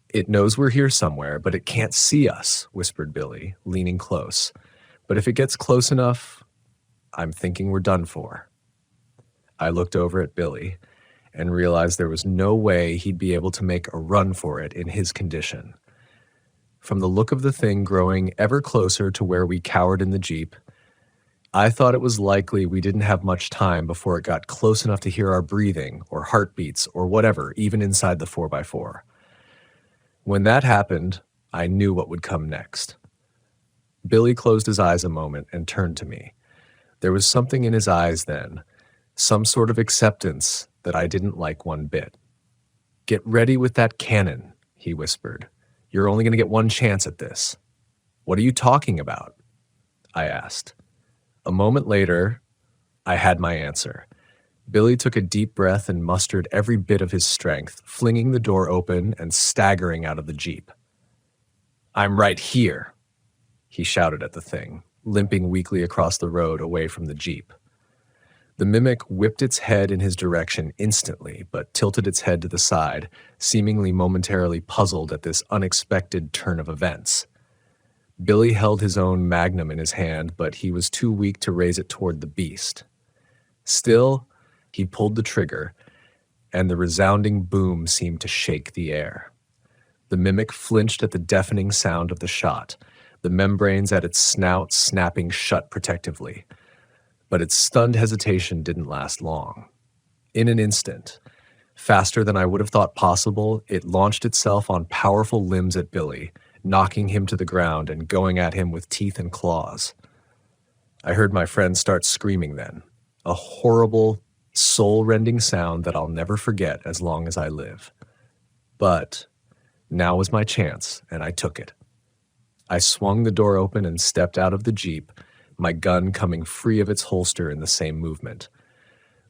"It knows we're here somewhere, but it can't see us," whispered Billy, leaning close. "But if it gets close enough, I'm thinking we're done for." I looked over at Billy, and realized there was no way he'd be able to make a run for it in his condition. From the look of the thing growing ever closer to where we cowered in the Jeep, I thought it was likely we didn't have much time before it got close enough to hear our breathing or heartbeats or whatever, even inside the 4x4. When that happened, I knew what would come next. Billy closed his eyes a moment and turned to me. There was something in his eyes then, some sort of acceptance that I didn't like one bit. "Get ready with that cannon," he whispered. "You're only going to get one chance at this." "What are you talking about?" I asked. A moment later, I had my answer. Billy took a deep breath and mustered every bit of his strength, flinging the door open and staggering out of the Jeep. "I'm right here," he shouted at the thing, limping weakly across the road away from the Jeep. The mimic whipped its head in his direction instantly, but tilted its head to the side, seemingly momentarily puzzled at this unexpected turn of events. Billy held his own magnum in his hand, but he was too weak to raise it toward the beast. Still, he pulled the trigger, and the resounding boom seemed to shake the air. The mimic flinched at the deafening sound of the shot, the membranes at its snout snapping shut protectively. But its stunned hesitation didn't last long. In an instant, faster than I would have thought possible, it launched itself on powerful limbs at Billy, knocking him to the ground and going at him with teeth and claws. I heard my friend start screaming then, a horrible, soul-rending sound that I'll never forget as long as I live. But now was my chance, and I took it. I swung the door open and stepped out of the Jeep, my gun coming free of its holster in the same movement.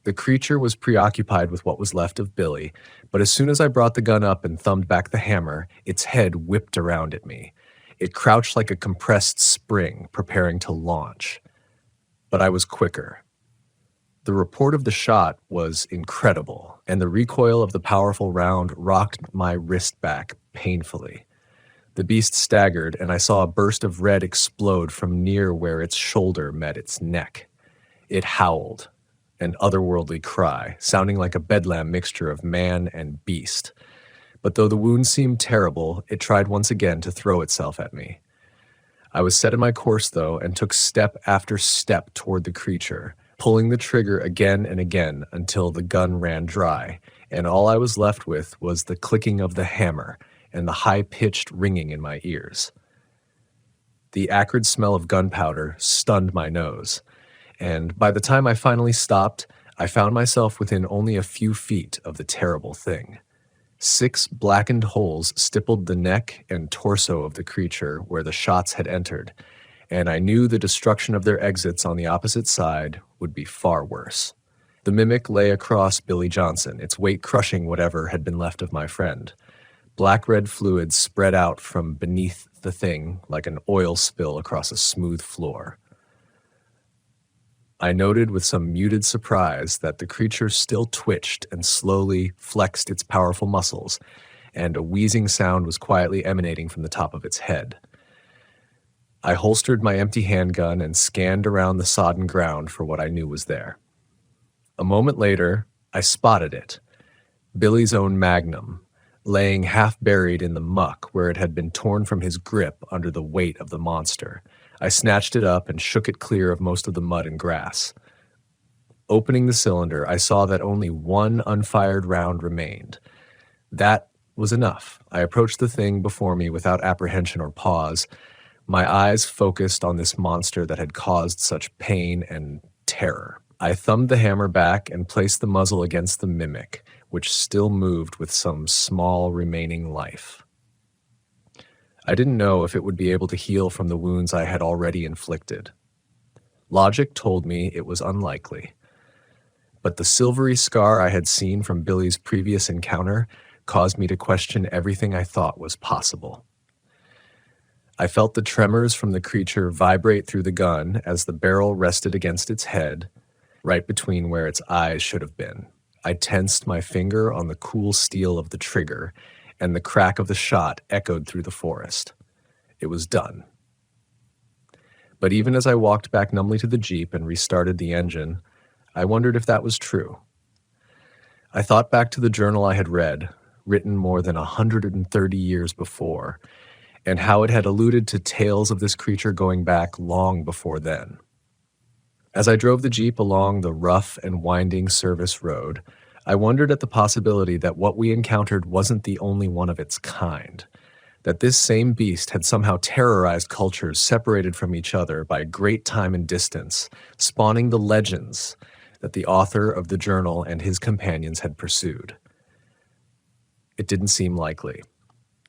The creature was preoccupied with what was left of Billy, but as soon as I brought the gun up and thumbed back the hammer, its head whipped around at me. It crouched like a compressed spring, preparing to launch. But I was quicker. The report of the shot was incredible, and the recoil of the powerful round rocked my wrist back painfully. The beast staggered, and I saw a burst of red explode from near where its shoulder met its neck. It howled, an otherworldly cry, sounding like a bedlam mixture of man and beast. But though the wound seemed terrible, it tried once again to throw itself at me. I was set in my course, though, and took step after step toward the creature, pulling the trigger again and again until the gun ran dry, and all I was left with was the clicking of the hammer and the high-pitched ringing in my ears. The acrid smell of gunpowder stunned my nose, and by the time I finally stopped, I found myself within only a few feet of the terrible thing. 6 blackened holes stippled the neck and torso of the creature where the shots had entered, and I knew the destruction of their exits on the opposite side would be far worse. The mimic lay across Billy Johnson, its weight crushing whatever had been left of my friend. Black-red fluid spread out from beneath the thing like an oil spill across a smooth floor. I noted with some muted surprise that the creature still twitched and slowly flexed its powerful muscles, and a wheezing sound was quietly emanating from the top of its head. I holstered my empty handgun and scanned around the sodden ground for what I knew was there. A moment later, I spotted it, Billy's own magnum, laying half buried in the muck where it had been torn from his grip under the weight of the monster. I snatched it up and shook it clear of most of the mud and grass. Opening the cylinder, I saw that only one unfired round remained. That was enough. I approached the thing before me without apprehension or pause, my eyes focused on this monster that had caused such pain and terror. I thumbed the hammer back and placed the muzzle against the mimic, which still moved with some small remaining life. I didn't know if it would be able to heal from the wounds I had already inflicted. Logic told me it was unlikely. But the silvery scar I had seen from Billy's previous encounter caused me to question everything I thought was possible. I felt the tremors from the creature vibrate through the gun as the barrel rested against its head, right between where its eyes should have been. I tensed my finger on the cool steel of the trigger, and the crack of the shot echoed through the forest. It was done. But even as I walked back numbly to the Jeep and restarted the engine, I wondered if that was true. I thought back to the journal I had read, written more than 130 years before, and how it had alluded to tales of this creature going back long before then. As I drove the Jeep along the rough and winding service road, I wondered at the possibility that what we encountered wasn't the only one of its kind, that this same beast had somehow terrorized cultures separated from each other by great time and distance, spawning the legends that the author of the journal and his companions had pursued. It didn't seem likely,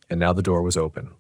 and now the door was open.